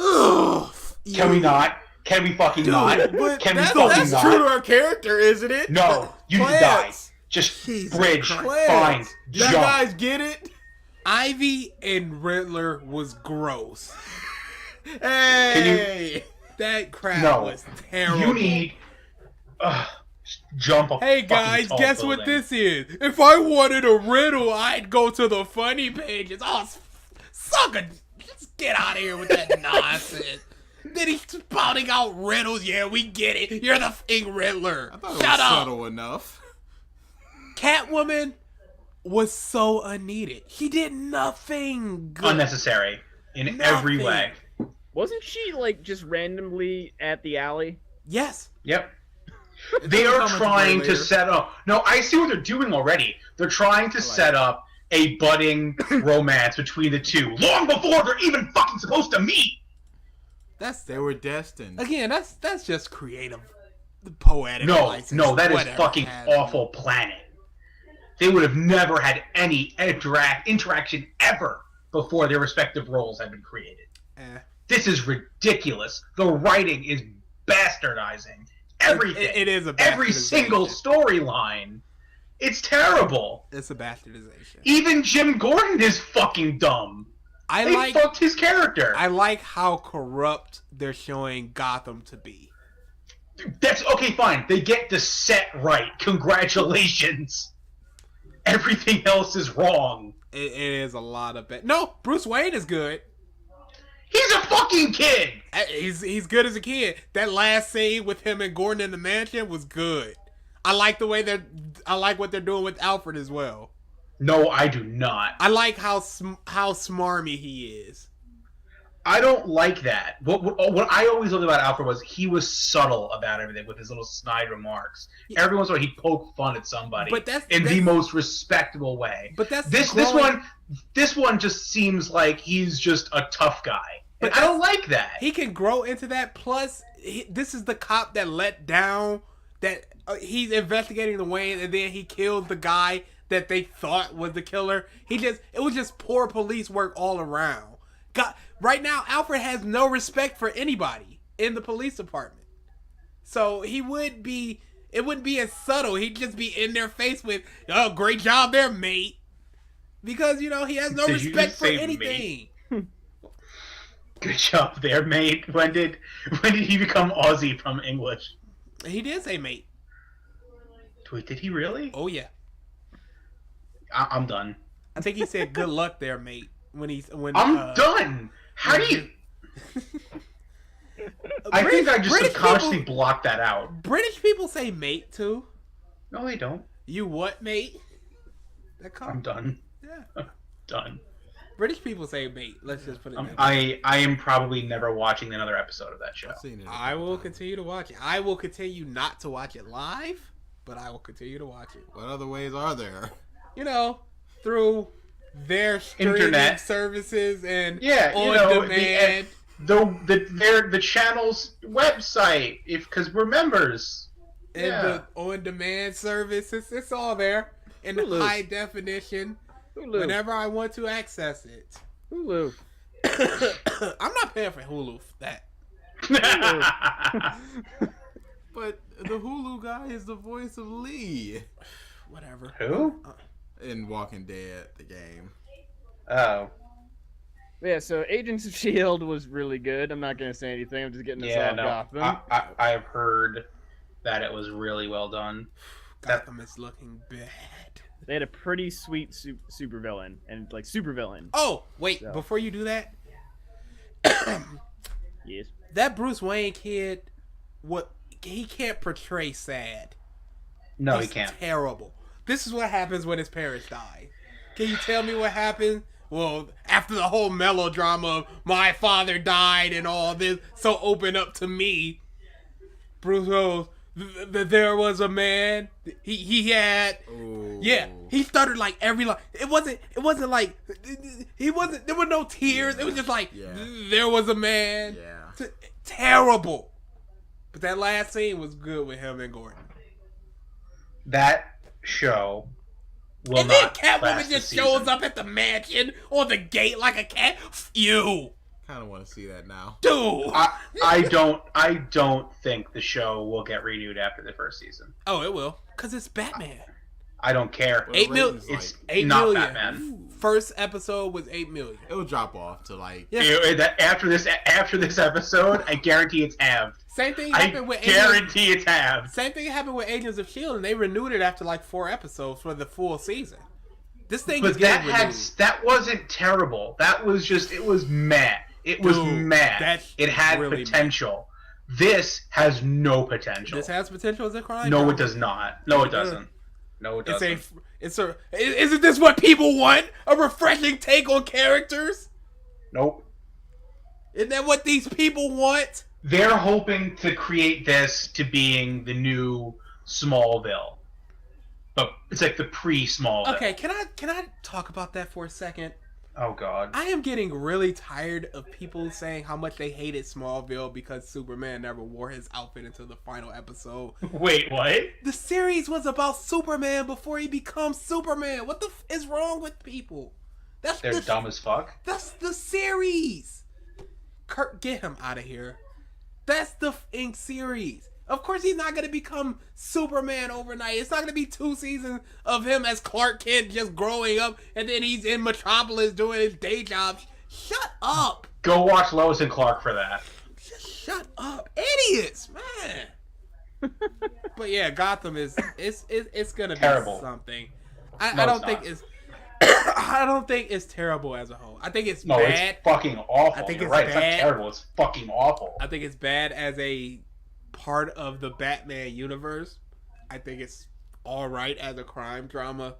Can we not? Can we fucking not? But Can that's we fucking not? true to her character, isn't it? No, you need to die. Just Jesus bridge, Christ. find, You jump. guys get it? Ivy and Riddler was gross. Hey! That crap No. was terrible. You need jump up. Hey guys, guess what this is? If I wanted a riddle, I'd go to the funny pages. Oh, sucker! Just get out of here with that nonsense. Then he's spouting out riddles. Yeah, we get it. You're the fucking Riddler. I thought it was Shut up. subtle enough. Catwoman was so unneeded. She did nothing good. Unnecessary in every Nothing. way. Wasn't she like just randomly at the alley? Yes. Yep. They are Comment trying later. to set up. No, I see what they're doing already. They're trying to set up a budding romance between the two long before they're even fucking supposed to meet. They were destined. Again, that's just creative, poetic. No, license, no, that is whatever fucking have you. awful planning. They would have never had any interaction ever before their respective roles had been created. Eh. This is ridiculous. The writing is bastardizing everything. It is a every single storyline. It's terrible. It's a bastardization. Even Jim Gordon is fucking dumb. They fucked his character. I like how corrupt they're showing Gotham to be. That's okay, fine. They get the set right. Congratulations. Everything else is wrong. It is a lot of bad. No, Bruce Wayne is good. He's a fucking kid. He's good as a kid. That last scene with him and Gordon in the mansion was good. I like the way I like what they're doing with Alfred as well. No, I do not. I like how smarmy he is. I don't like that. What I always loved about Alfred was he was subtle about everything with his little snide remarks. Every once in a while he'd poke fun at somebody, But in the most respectable way. But that's This one just seems like he's just a tough guy. But And I don't like that. He can grow into that. Plus, this is the cop that let down that he's investigating the Wayne, and then he killed the guy that they thought was the killer. It was just poor police work all around. Right now, Alfred has no respect for anybody in the police department. So it wouldn't be as subtle. He'd just be in their face with, "Oh, great job there, mate," because he has no Did you respect just for say anything. Good job there, mate. When did he become Aussie from English? He did say mate. Wait, did he really? Oh yeah. I'm done. I think he said "good luck there, mate." When I'm done. How do you? I think I just British subconsciously people- blocked that out. British people say mate too. No, they don't. You what, mate? I'm done. Yeah. Done. British people say mate. Let's just put it. That way. I am probably never watching another episode of that show. I've seen it. I will continue to watch it. I will continue not to watch it live, but I will continue to watch it. What other ways are there? Through their streaming Internet services and on demand. the channel's website, because we're members. And the on-demand service, it's all there in Hulu. high definition. Hulu. Whenever I want to access it. Hulu. I'm not paying for Hulu for that. But the Hulu guy is the voice of Lee Whatever. Who? in Walking Dead, the game. Oh. Yeah, so Agents of S.H.I.E.L.D. was really good. I'm not going to say anything. I'm just getting this Yeah, off no. Gotham. I've heard that it was really well done. Gotham is looking bad. They had a pretty sweet supervillain. And, supervillain. Oh, wait. So. Before you do that, Yes. that Bruce Wayne kid, he can't portray sad. No, He's he can't. terrible. This is what happens when his parents die. Can you tell me what happened? Well, after the whole melodrama of my father died and all this, so open up to me, Bruce goes, there was a man. He had. Ooh. Yeah, he stuttered like every line. It wasn't like there were no tears. It was just like there was a man. Yeah. Terrible. But that last scene was good with him and Gordon. That show will And then not Catwoman last just the shows season. up at the mansion on the gate like a cat. You, Kind of want to see that now. dude. I don't think the show will get renewed after the first season. Oh, it will, cause it's Batman. I don't care. Well, 8 million. ratings, It's like, 8 not million. Batman. First episode was 8 million. it'll drop off to like. Yeah. After this episode, I guarantee it's halved. Same thing I happened with guarantee it's halved. Same thing happened with Agents of Shield, and they renewed it after like 4 episodes for the full season. This thing is But getting renewed. that wasn't terrible. That was just it was meh. It was Dude, meh. that's It had really potential. This has no potential. This has potential as a crime. No, drama. it does not. No, it doesn't. No, it doesn't. Isn't this what people want? A refreshing take on characters? Nope. Isn't that what these people want? They're hoping to create this to being the new Smallville, but it's like the pre-Smallville. Okay, can I talk about that for a second? Oh God. I am getting really tired of people saying how much they hated Smallville because Superman never wore his outfit until the final episode. Wait, what? The series was about Superman before he becomes Superman. What the is wrong with people? They're dumb as fuck. That's the series. Kurt, get him out of here. That's the series. Of course he's not going to become Superman overnight. It's not going to be 2 seasons of him as Clark Kent just growing up and then he's in Metropolis doing his day job. Shut up. Go watch Lois and Clark for that. Just shut up. Idiots, man. But yeah, Gotham is it's going to be Terrible. something. No, I don't it's think not. it's I don't think it's terrible as a whole. I think it's No, bad. it's fucking awful. I think You're it's right. It's bad. not terrible. It's fucking awful. I think it's bad as a part of the Batman universe. I think it's alright as a crime drama.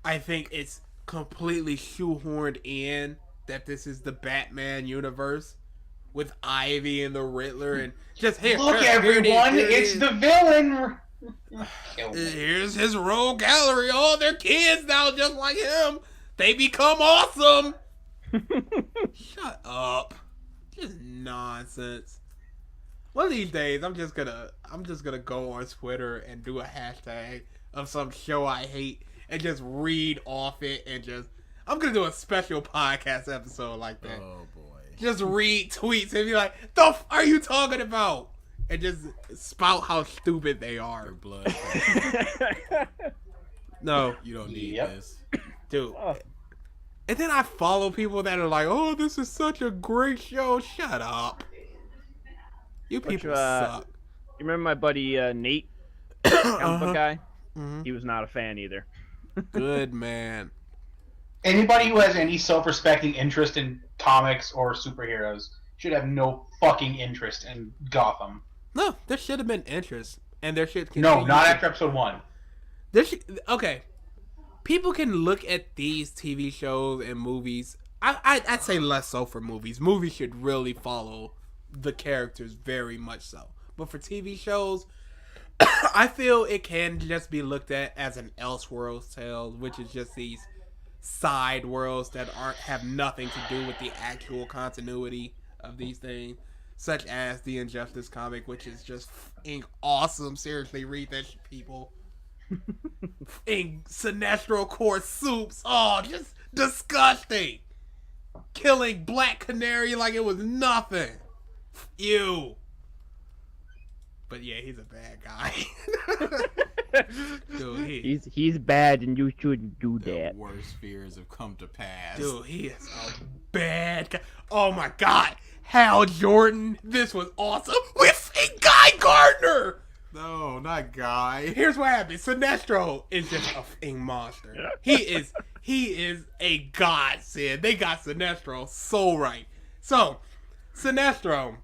I think it's completely shoehorned in that this is the Batman universe with Ivy and the Riddler and just here. Look, here it is, everyone, here it it's is. the villain. Kill me. Here's his rogue gallery. Oh, they're kids now, just like him. They become awesome. Shut up. Just nonsense. One of these days, I'm just gonna go on Twitter and do a hashtag of some show I hate and just read off it and I'm gonna do a special podcast episode like that. Oh boy. Just read tweets and be like, "The f are you talking about?" And just spout how stupid they Your are. blood. No, You don't need Yep. this. dude. Oh. And then I follow people that are like, "Oh, this is such a great show." Shut up. You people suck. You remember my buddy Nate, comic book guy? Mhm. He was not a fan either. Good man. Anybody who has any self-respecting interest in comics or superheroes should have no fucking interest in Gotham. No, there should have been interest, and there should No, continue not to- after episode 1. Okay, people can look at these TV shows and movies. I'd say less so for movies. Movies should really follow the characters very much so. But for TV shows, I feel it can just be looked at as an Elseworlds tale, which is just these side worlds that have nothing to do with the actual continuity of these things, such as the Injustice comic, which is just f***ing awesome. Seriously, read that shit, people. In Sinestro Corps soups. Oh, just disgusting. Killing Black Canary like it was nothing. Ew. But yeah, he's a bad guy. Dude, He's bad, and you shouldn't do The that. worst fears have come to pass. he is a bad guy. Oh my god. Hal Jordan. This was awesome. We've seen Guy Gardner. No, not Guy. Here's what happened. Sinestro is just a f***ing monster. He is a godsend. They got Sinestro so right. So, Sinestro,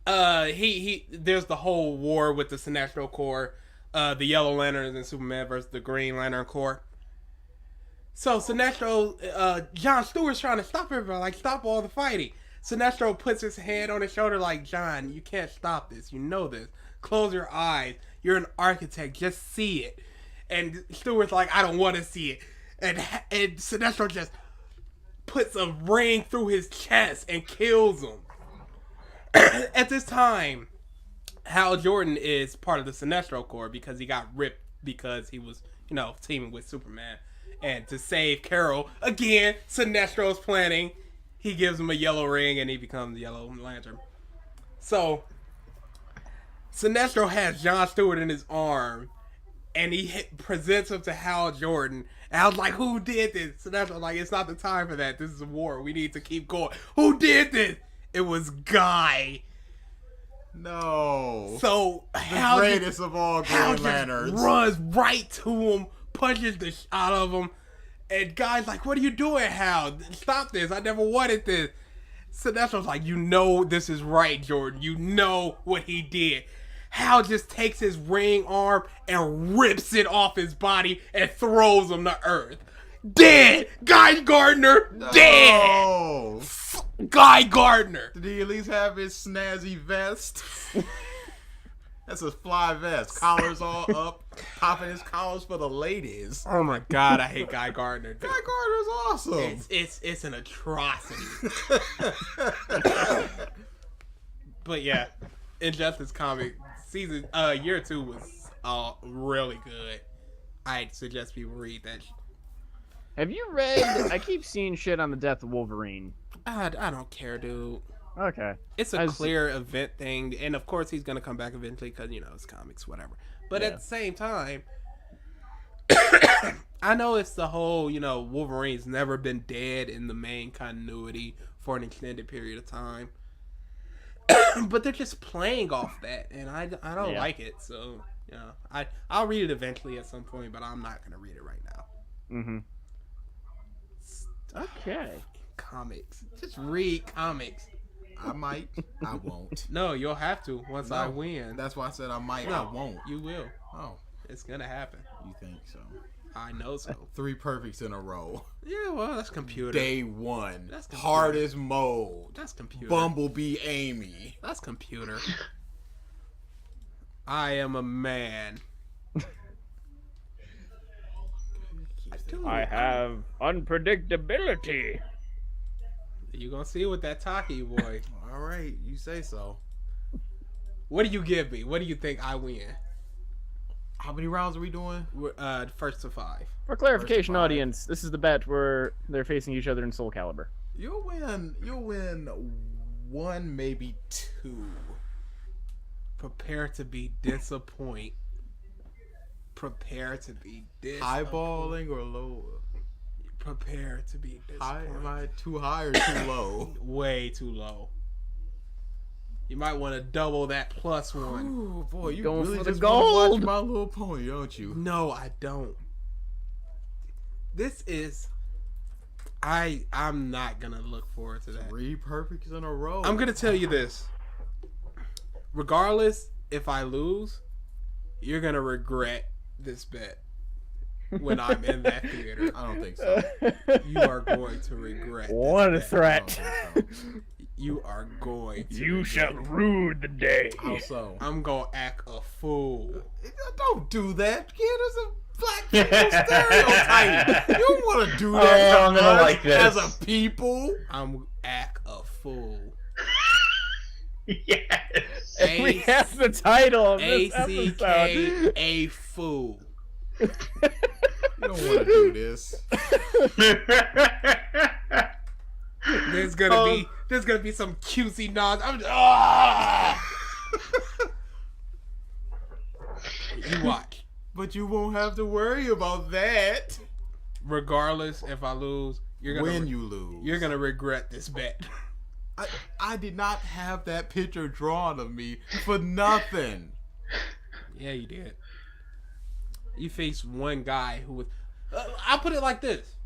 there's the whole war with the Sinestro Corps, the Yellow Lanterns and Superman versus the Green Lantern Corps. So Sinestro, Jon Stewart's trying to stop everybody, like stop all the fighting. Sinestro puts his hand on his shoulder like, John, you can't stop this. You know this. Close your eyes. You're an architect. Just see it. And Stewart's like, I don't want to see it. And Sinestro just puts a ring through his chest and kills him. At this time, Hal Jordan is part of the Sinestro Corps because he got ripped because he was, teaming with Superman. And to save Carol, again, Sinestro's planning. He gives him a yellow ring and he becomes Yellow Lantern. So, Sinestro has Jon Stewart in his arm and he presents him to Hal Jordan. And I was like, who did this? So that's like, it's not the time for that. This is a war. We need to keep going. Who did this? It was Guy. No. So the greatest of all Green Lanterns runs right to him, punches the shit out of him, and Guy's like, "What are you doing, Hal? Stop this! I never wanted this." So that's what I was like, you know, this is right, Jordan. You know what he did. Hal just takes his ring arm and rips it off his body and throws him to Earth. Dead! Guy Gardner, dead! Guy Gardner! Did he at least have his snazzy vest? That's a fly vest. Collars all up. Popping his collars for the ladies. Oh my god, I hate Guy Gardner. Guy Gardner's awesome. It's an atrocity. But yeah, Injustice comic season year 2 was really good. I'd suggest people read that. Have you read? I keep seeing shit on the death of Wolverine. I don't care, dude. Okay. It's a clear event thing, and of course he's gonna come back eventually because it's comics, whatever. But at the same time, I know it's the whole Wolverine's never been dead in the main continuity for an extended period of time. But they're just playing off that, and I don't like it. So I'll read it eventually at some point, but I'm not gonna read it right now. Mm-hmm. Okay. Comics. Just read comics. I might. I won't. No, you'll have to once I win. That's why I said I might. No, I won't. You will. Oh, it's gonna happen. you think so? I know so. 3 perfects in a row. Yeah, well, that's computer. Day 1. That's computer. Hardest mode. That's computer. Bumblebee Amy. That's computer. I am a man. I have unpredictability. You gonna see with that Taki boy. All right, you say so. What do you give me? What do you think I win? How many rounds are we doing? First to 5. For clarification, audience, this is the bet where they're facing each other in Soul Calibur. You'll win 1, maybe 2. Prepare to be disappointed. Prepare to be disappointed. Highballing or lower? Prepare to be disappointed. Am I too high or too low? Way too low. You might want to double that +1. Ooh, boy, you going really for the just want to gold. watch My Little Pony, don't you? No, I don't. This is... I'm not going to look forward to that. 3 perfects in a row. I'm going to tell you this. Regardless, if I lose, you're going to regret this bet when I'm in that theater. I don't think so. You are going to regret What a this bet. threat. You are going to You regret shall it. rue the day. How so? I'm going to act a fool. Don't do that, kid. It's a black people stereotype. You don't want to do that Oh, I'm gonna us like this. as a people. I'm act a fool. Yes. We have the title of this ACK episode. a fool. You don't want to do this. There's gonna be some cutesy nods. You watch. But you won't have to worry about that Regardless, if I lose, you're gonna when you lose. you're gonna regret this bet. I did not have that picture drawn of me for nothing. Yeah, you did. You faced one guy who was. I'll put it like this.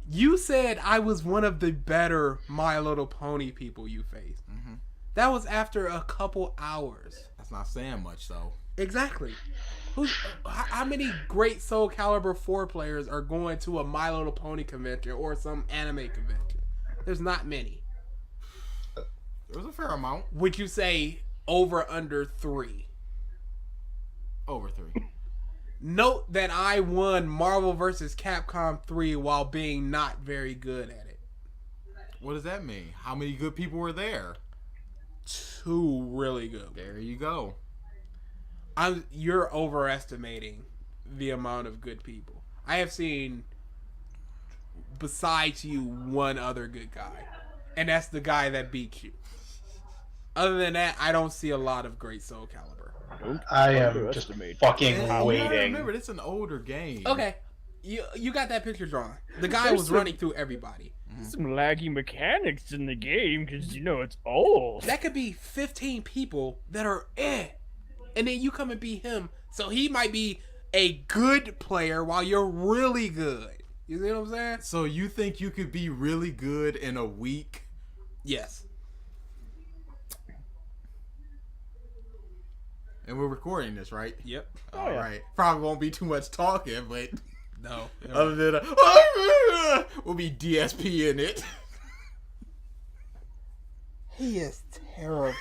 You said I was one of the better My Little Pony people you faced. Mm-hmm. That was after a couple hours. That's not saying much, though. Exactly. How many great Soul Calibur 4 players are going to a My Little Pony convention or some anime convention? There's not many. There was a fair amount. Would you say over under 3? Over 3. Note that I won Marvel vs. Capcom 3 while being not very good at it. What does that mean? How many good people were there? 2 really good. There you go. You're overestimating the amount of good people. I have seen, besides you, one other good guy. And that's the guy that beat you. Other than that, I don't see a lot of great Soul Calibur. Don't I am just underestimate fucking You gotta waiting. remember, it's an older game. Okay, you got that picture drawn. The guy was running through everybody. some laggy mechanics in the game because it's old. That could be 15 people that are and then you come and beat him. So he might be a good player while you're really good. You see what I'm saying? So you think you could be really good in a week? Yes. And we're recording this, right? Yep. All yeah. right. Probably won't be too much talking, but No. other than we'll be DSP in it. He is terrible.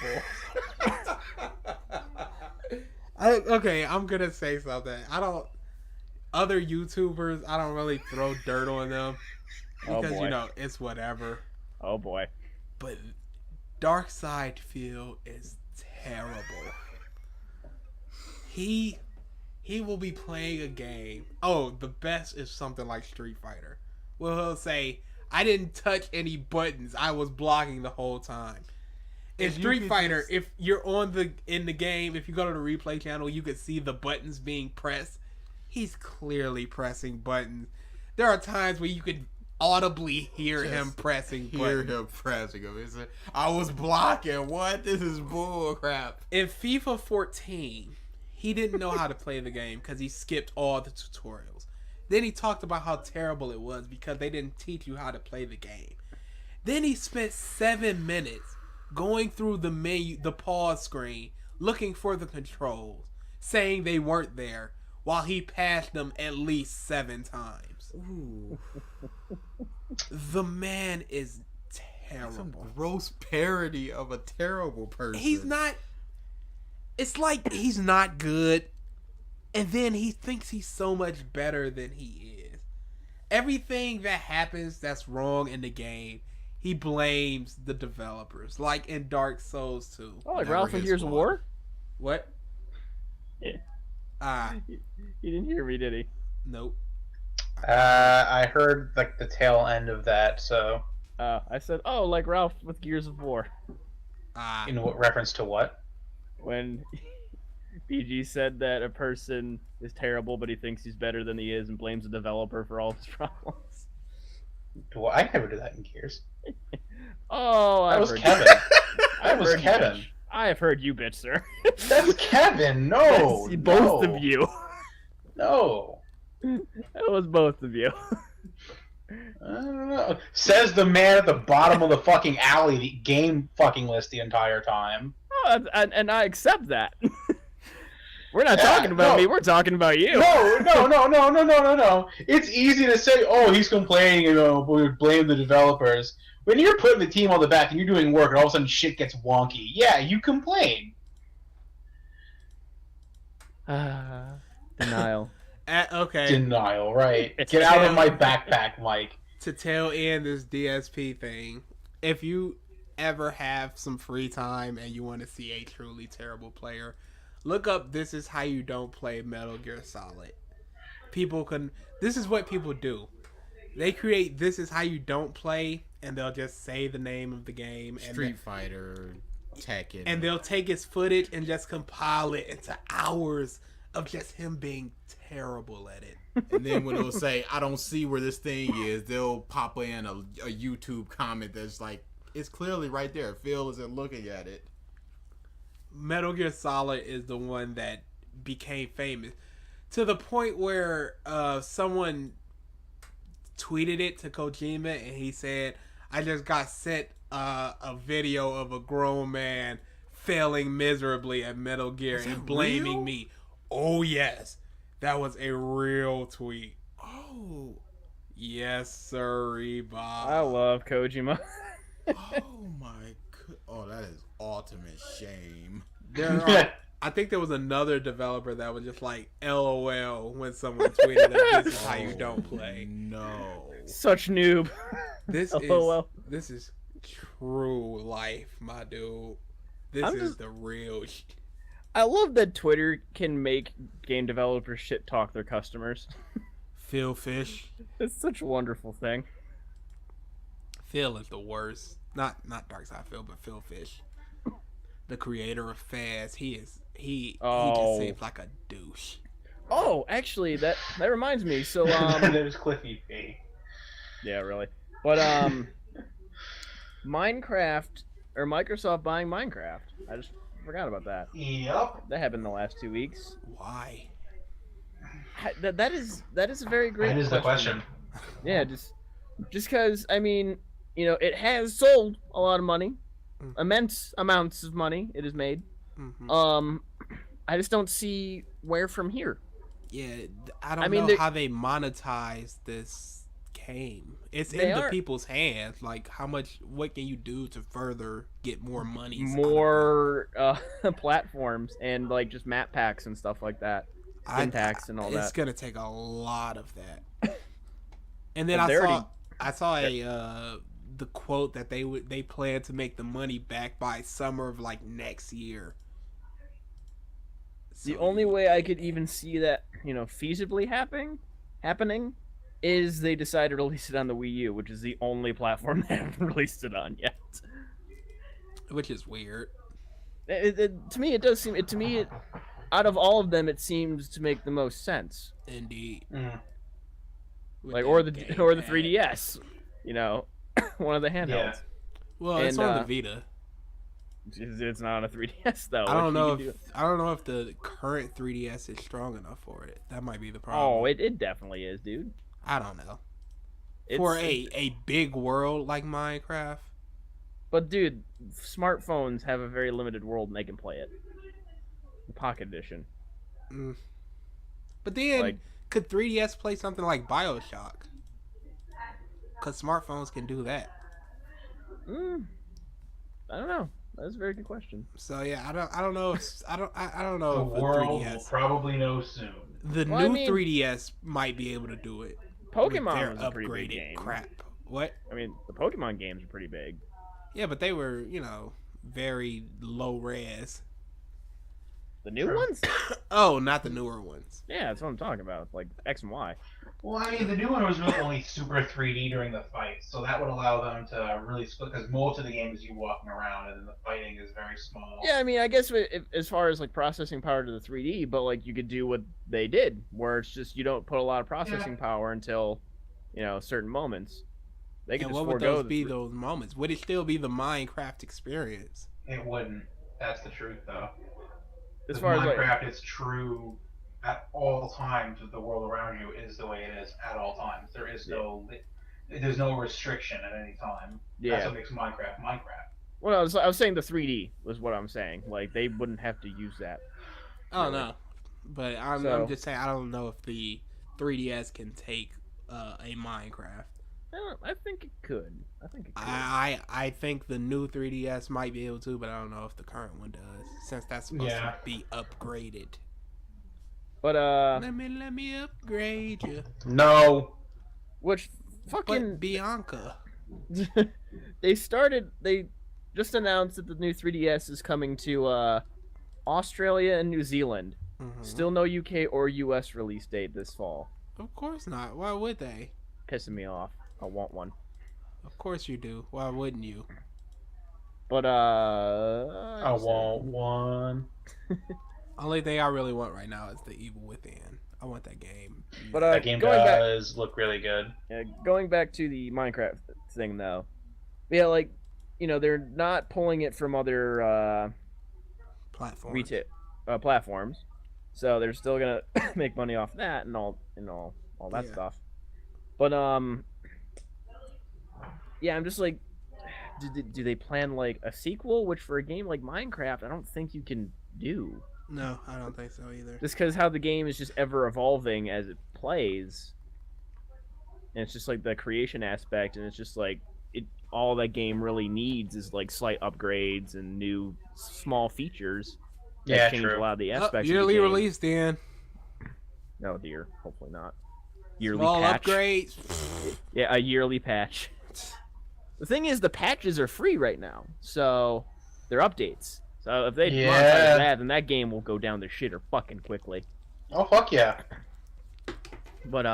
Okay, I'm gonna say something. Other YouTubers, I don't really throw dirt on them Oh, because boy. it's whatever. Oh boy. But Dark Side Phil is terrible. He will be playing a game. Oh, the best is something like Street Fighter. Well, he'll say, "I didn't touch any buttons. I was blocking the whole time." In If you Street could Fighter, just- if you're in the game, if you go to the replay channel, you can see the buttons being pressed. He's clearly pressing buttons. There are times where you could audibly hear him pressing Hear buttons. him pressing him. He said, I was blocking. What? This is bull crap. In FIFA 14, he didn't know how to play the game because he skipped all the tutorials. Then he talked about how terrible it was because they didn't teach you how to play the game. Then he spent 7 minutes going through the menu, the pause screen, looking for the controls, saying they weren't there, while he passed them at least 7 times. Ooh. The man is Some terrible. gross parody of a terrible person. He's not. It's like he's not good, and then he thinks he's so much better than he is. Everything that happens that's wrong in the game, he blames the developers, like in Dark Souls 2. Oh, like Never Ralph in his Gears of fault. War? What? Yeah. He didn't hear me, did he? Nope. I heard like the tail end of that. So, I said, oh, like Ralph with Gears of War. in what reference to what? When BG said that a person is terrible, but he thinks he's better than he is and blames the developer for all of his problems. Well, I never do that in Gears. Oh, That I've was heard Kevin. You. That was heard you, Kevin. bitch. I have heard you, bitch, sir. That's Kevin. No, That's both no, of you. No. That was both of you. I don't know. Says the man at the bottom of the fucking alley, the game fucking list the entire time. Oh, and I accept that. We're not Yeah, talking about no. me. We're talking about you. No. It's easy to say, oh, he's complaining, we would blame the developers. When you're putting the team on the back and you're doing work and all of a sudden shit gets wonky, yeah, you complain. Denial. Okay. Denial, right. It's Get out of him. my backpack, Mike. To tail end this DSP thing, if you ever have some free time and you want to see a truly terrible player, look up This Is How You Don't Play Metal Gear Solid. This is what people do. They create This Is How You Don't Play, and they'll just say the name of the game. Street Fighter, Tekken. And they'll take his footage and just compile it into hours of just him being terrible at it. And then when they'll say, I don't see where this thing is, they'll pop in a YouTube comment that's like, it's clearly right there. Phil isn't looking at it. Metal Gear Solid is the one that became famous to the point where someone tweeted it to Kojima and he said, I just got sent a video of a grown man failing miserably at Metal Gear Is and that blaming real? me. Oh yes, that was a real tweet. Oh. Yes, sir, Bob. I love Kojima. Oh my god. Oh, that is ultimate shame. I think there was another developer that was just like LOL when someone tweeted that this is how you don't play. No. Such noob. This LOL. is true life, my dude. This I'm is just- the real I love that Twitter can make game developers shit talk their customers. Phil Fish. It's such a wonderful thing. Phil is the worst. Not Darkside Phil, but Phil Fish. The creator of Faz. He is He Oh. just seems like a douche. Oh, actually, that reminds me. So There's Cliffy B. yeah, really. But Minecraft or Microsoft buying Minecraft. I just forgot about that. Yep. That happened in the last 2 weeks. Why? That is a very great. That is the question. Yeah, just because I mean, it has sold a lot of money, immense amounts of money it has made. Mm-hmm. I just don't see where from here. Yeah, I don't know how they monetize this game. It's in the people's hands. Like, what can you do to further get more money? More platforms and like just map packs and stuff like that. Syntax and all that. It's gonna take a lot of that. And then I saw the quote that they plan to make the money back by summer of like next year. The only way I could even see that, feasibly happening is they decide to release it on the Wii U, which is the only platform they haven't released it on yet. Which is weird. To me, it does seem. Out of all of them, it seems to make the most sense. Indeed. Like or the 3DS, one of the handhelds. Yeah. Well, it's on the Vita. It's not on a 3DS though. I don't know if the current 3DS is strong enough for it. That might be the problem. Oh, it definitely is, dude. I don't know. For a big world like Minecraft. But dude, smartphones have a very limited world and they can play it. The Pocket Edition. But then, could 3DS play something like BioShock? Because smartphones can do that. I don't know. That's a very good question. So yeah, I don't know if I don't know The if world 3DS will probably know soon. The new 3DS might be able to do it. Pokemon was a pretty big game. Crap. What? I mean, the Pokemon games are pretty big. Yeah, but they were, very low res. The new ones? Oh, not the newer ones. Yeah, that's what I'm talking about. Like X and Y. Well, I mean, the new one was really only super 3D during the fight, so that would allow them to really split, because most of the game is you walking around, and then the fighting is very small. Yeah, I mean, I guess as far as, like, processing power to the 3D, but, like, you could do what they did, where it's just you don't put a lot of processing power until, certain moments. They could and just what would those be, those moments? Would it still be the Minecraft experience? It wouldn't. That's the truth, though. As far as Minecraft is true at all times. The world around you is the way it is at all times. There is there's no restriction at any time. Yeah. That's what makes Minecraft Minecraft. Well, I was saying the 3D was what I'm saying. Like they wouldn't have to use that. I don't know, but I'm just saying I don't know if the 3DS can take a Minecraft. I think it could. I think the new 3DS might be able to, but I don't know if the current one does, since that's supposed to be upgraded. But let me upgrade you. No. Which fucking but Bianca. They just announced that the new 3DS is coming to Australia and New Zealand. Mm-hmm. Still no UK or US release date this fall. Of course not. Why would they? Pissing me off. I want one. Of course you do. Why wouldn't you? But I want one. Only thing I really want right now is the Evil Within. I want that game. But that game does look really good. Going back to the Minecraft thing though, yeah, like they're not pulling it from other platforms. Platforms, so they're still gonna make money off that and all that stuff. But yeah, I'm just like, do they plan like a sequel? Which for a game like Minecraft, I don't think you can do. No, I don't think so either. Just because how the game is just ever evolving as it plays, and it's just like the creation aspect, and it's just like all that game really needs is like slight upgrades and new small features that change a lot of the aspects. Yearly of the game. release, Dan. No, dear. Hopefully not. Yearly small patch. Upgrades. Yeah, a yearly patch. The thing is, the patches are free right now, so they're updates. So if they monetize that, then that game will go down the shitter fucking quickly. Oh fuck yeah! But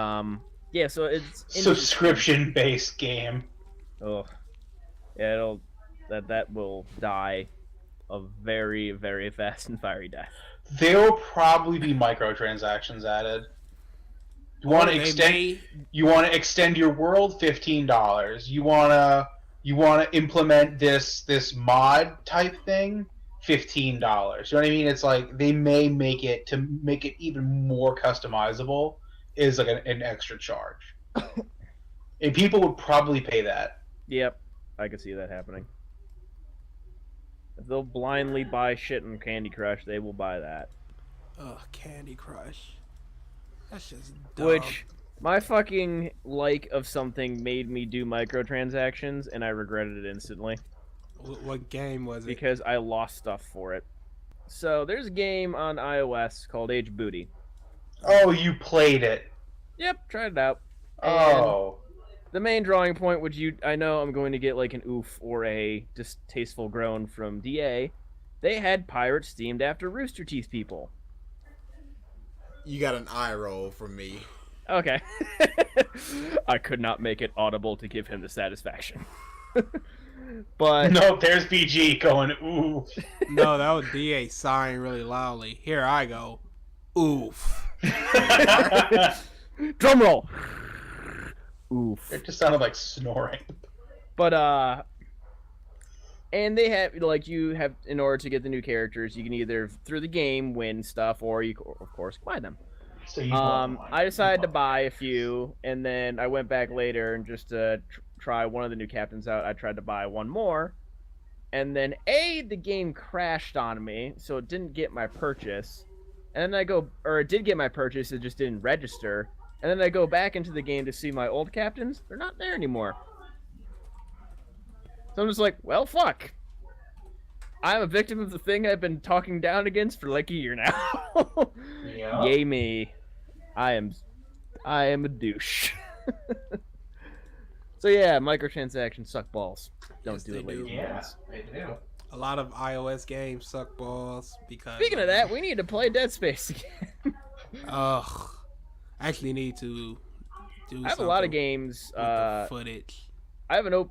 yeah. So it's subscription-based game. Oh, yeah. That will die a very, very fast and fiery death. there will probably be microtransactions added. You want to extend? You want to extend your world? $15. You want to implement this mod type thing? $15. You know what I mean? It's like they may make it even more customizable. Is like an extra charge, and people would probably pay that. Yep, I could see that happening. If they'll blindly buy shit in Candy Crush, they will buy that. Ugh, Candy Crush. That's just dumb. Which, my fucking like of something made me do microtransactions, and I regretted it instantly. What game was it? Because I lost stuff for it. So, there's a game on iOS called Age Booty. Oh, you played it. Yep, tried it out. Oh. The main drawing point, which I know I'm going to get like an oof or a distasteful groan from DA, they had pirates themed after Rooster Teeth people. You got an eye roll from me. Okay. I could not make it audible to give him the satisfaction. But no, there's BG going ooh. No, that was DA sighing really loudly. Here I go. Oof. Drum roll. Oof. It just sounded like snoring. But and they have you have in order to get the new characters, you can either through the game win stuff, or you of course buy them. So you I decided to buy a few, and then I went back later and just to try one of the new captains out. I tried to buy one more, and then the game crashed on me, so it didn't get my purchase. And then it did get my purchase, it just didn't register. And then I go back into the game to see my old captains. They're not there anymore. So I'm just like, well, fuck. I'm a victim of the thing I've been talking down against for like a year now. Yeah. Yay me. I am a douche. So yeah, microtransactions suck balls. Don't Yes, do it, they ladies do. and Yeah, gentlemen. they do. A lot of iOS games suck balls because. Speaking of that, we need to play Dead Space again. Ugh. I actually need to do. I have a lot of something games. with the footage. I have an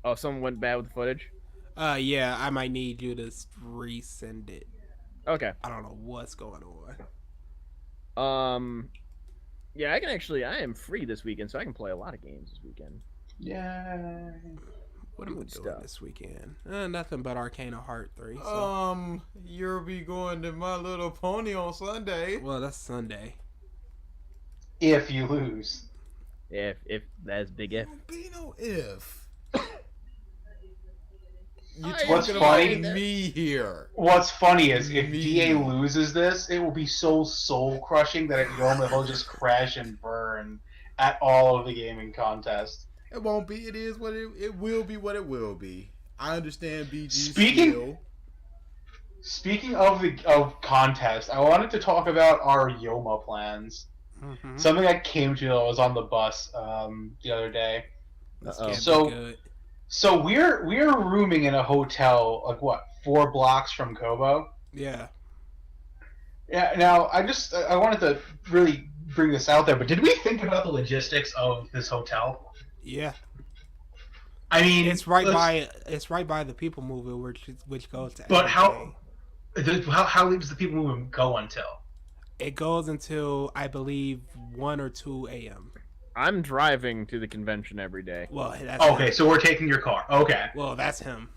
Oh, someone went bad with the footage. Yeah, I might need you to resend it. Okay. I don't know what's going on. Yeah, I am free this weekend, so I can play a lot of games this weekend. Yeah. What am I Good doing stuff. this weekend? Nothing but Arcana Heart 3. So. You'll be going to My Little Pony on Sunday. Well, that's Sunday. If you lose. If that's big if. Don't be no if. You What's talking funny- about me here? What's funny is if Me. DA loses this, it will be so soul crushing that he'll just crash and burn at all of the gaming contests. It won't be. It is what it will be. What it will be. I understand BG's Speaking- skill. Speaking of contest, I wanted to talk about our Yoma plans. Mm-hmm. Something I came to I was on the bus the other day. This Uh-oh. can't So- be good. So we're rooming in a hotel like what 4 blocks from Kobo. Yeah. Yeah. Now I wanted to really bring this out there, but did we think about the logistics of this hotel? Yeah. I mean, It's right by the People Mover, which goes to. But everything. how late does the people movement go until? It goes until I believe 1 or 2 a.m. I'm driving to the convention every day. Well, that's Okay, him. so we're taking your car. Okay. Well, that's him.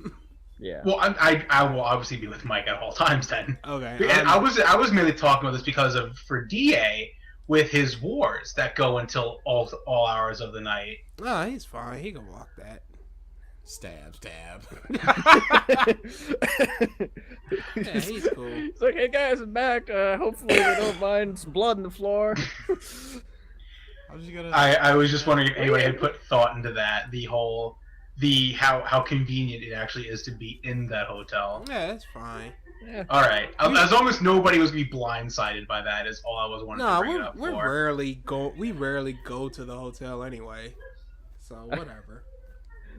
Yeah. Well, I will obviously be with Mike at all times then. Okay. And I was merely talking about this because for DA with his wars that go until all hours of the night. No, he's fine. He can walk that. Stab. Yeah, he's cool. It's like, hey guys, I'm back. Hopefully they don't mind some blood on the floor. How's you gonna? I was just wondering if anybody had put thought into that. How convenient it actually is to be in that hotel. Yeah, that's fine. Yeah. All right, as long as nobody was gonna be blindsided by that is all I was wanting to No, bring it up we for. rarely go to the hotel anyway. So whatever.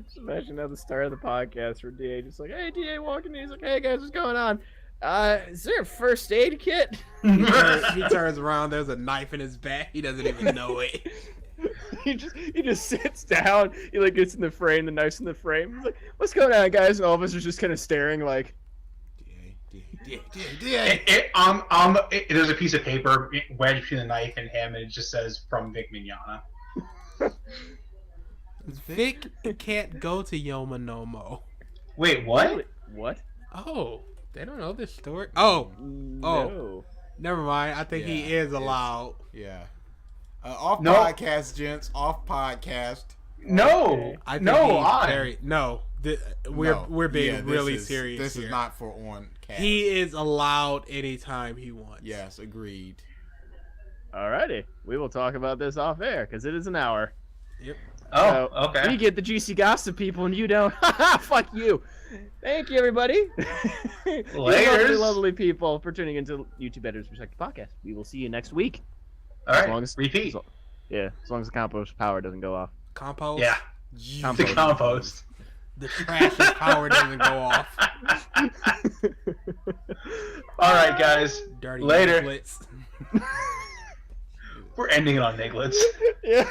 Just imagine at the start of the podcast where DA just like, hey DA walking in, he's like, hey guys, what's going on? Is there a first aid kit? He turns around. There's a knife in his back. He doesn't even know it. he just sits down. He like gets in the frame. The knife's in the frame. He's like, "What's going on, guys?" And all of us are just kind of staring, like, There's a piece of paper wedged between the knife and him, and it just says "From Vic Mignogna." Vic can't go to Yoma no Mo. Wait, what? What? Oh, they don't know this story. Oh, No. never mind. I think he is allowed. Yeah. Off No. podcast, gents. Off podcast. No, I think no, he's on. very no. We're being really serious. This here. is not for on cast. He is allowed anytime he wants. Yes, agreed. Alrighty, we will talk about this off air because it is an hour. Yep. Oh, So, okay. We get the juicy gossip, people, and you don't. Fuck you. Thank you, everybody. You lovely, lovely people for tuning into YouTube Editors Perspective Podcast. We will see you next week. All right. As long as, Repeat. Yeah, as long as the compost power doesn't go off. Compost. Yeah. The compost. The trash's power doesn't go off. All right, guys. Dirty Later. Niglets. We're ending it on Niglets. Yeah.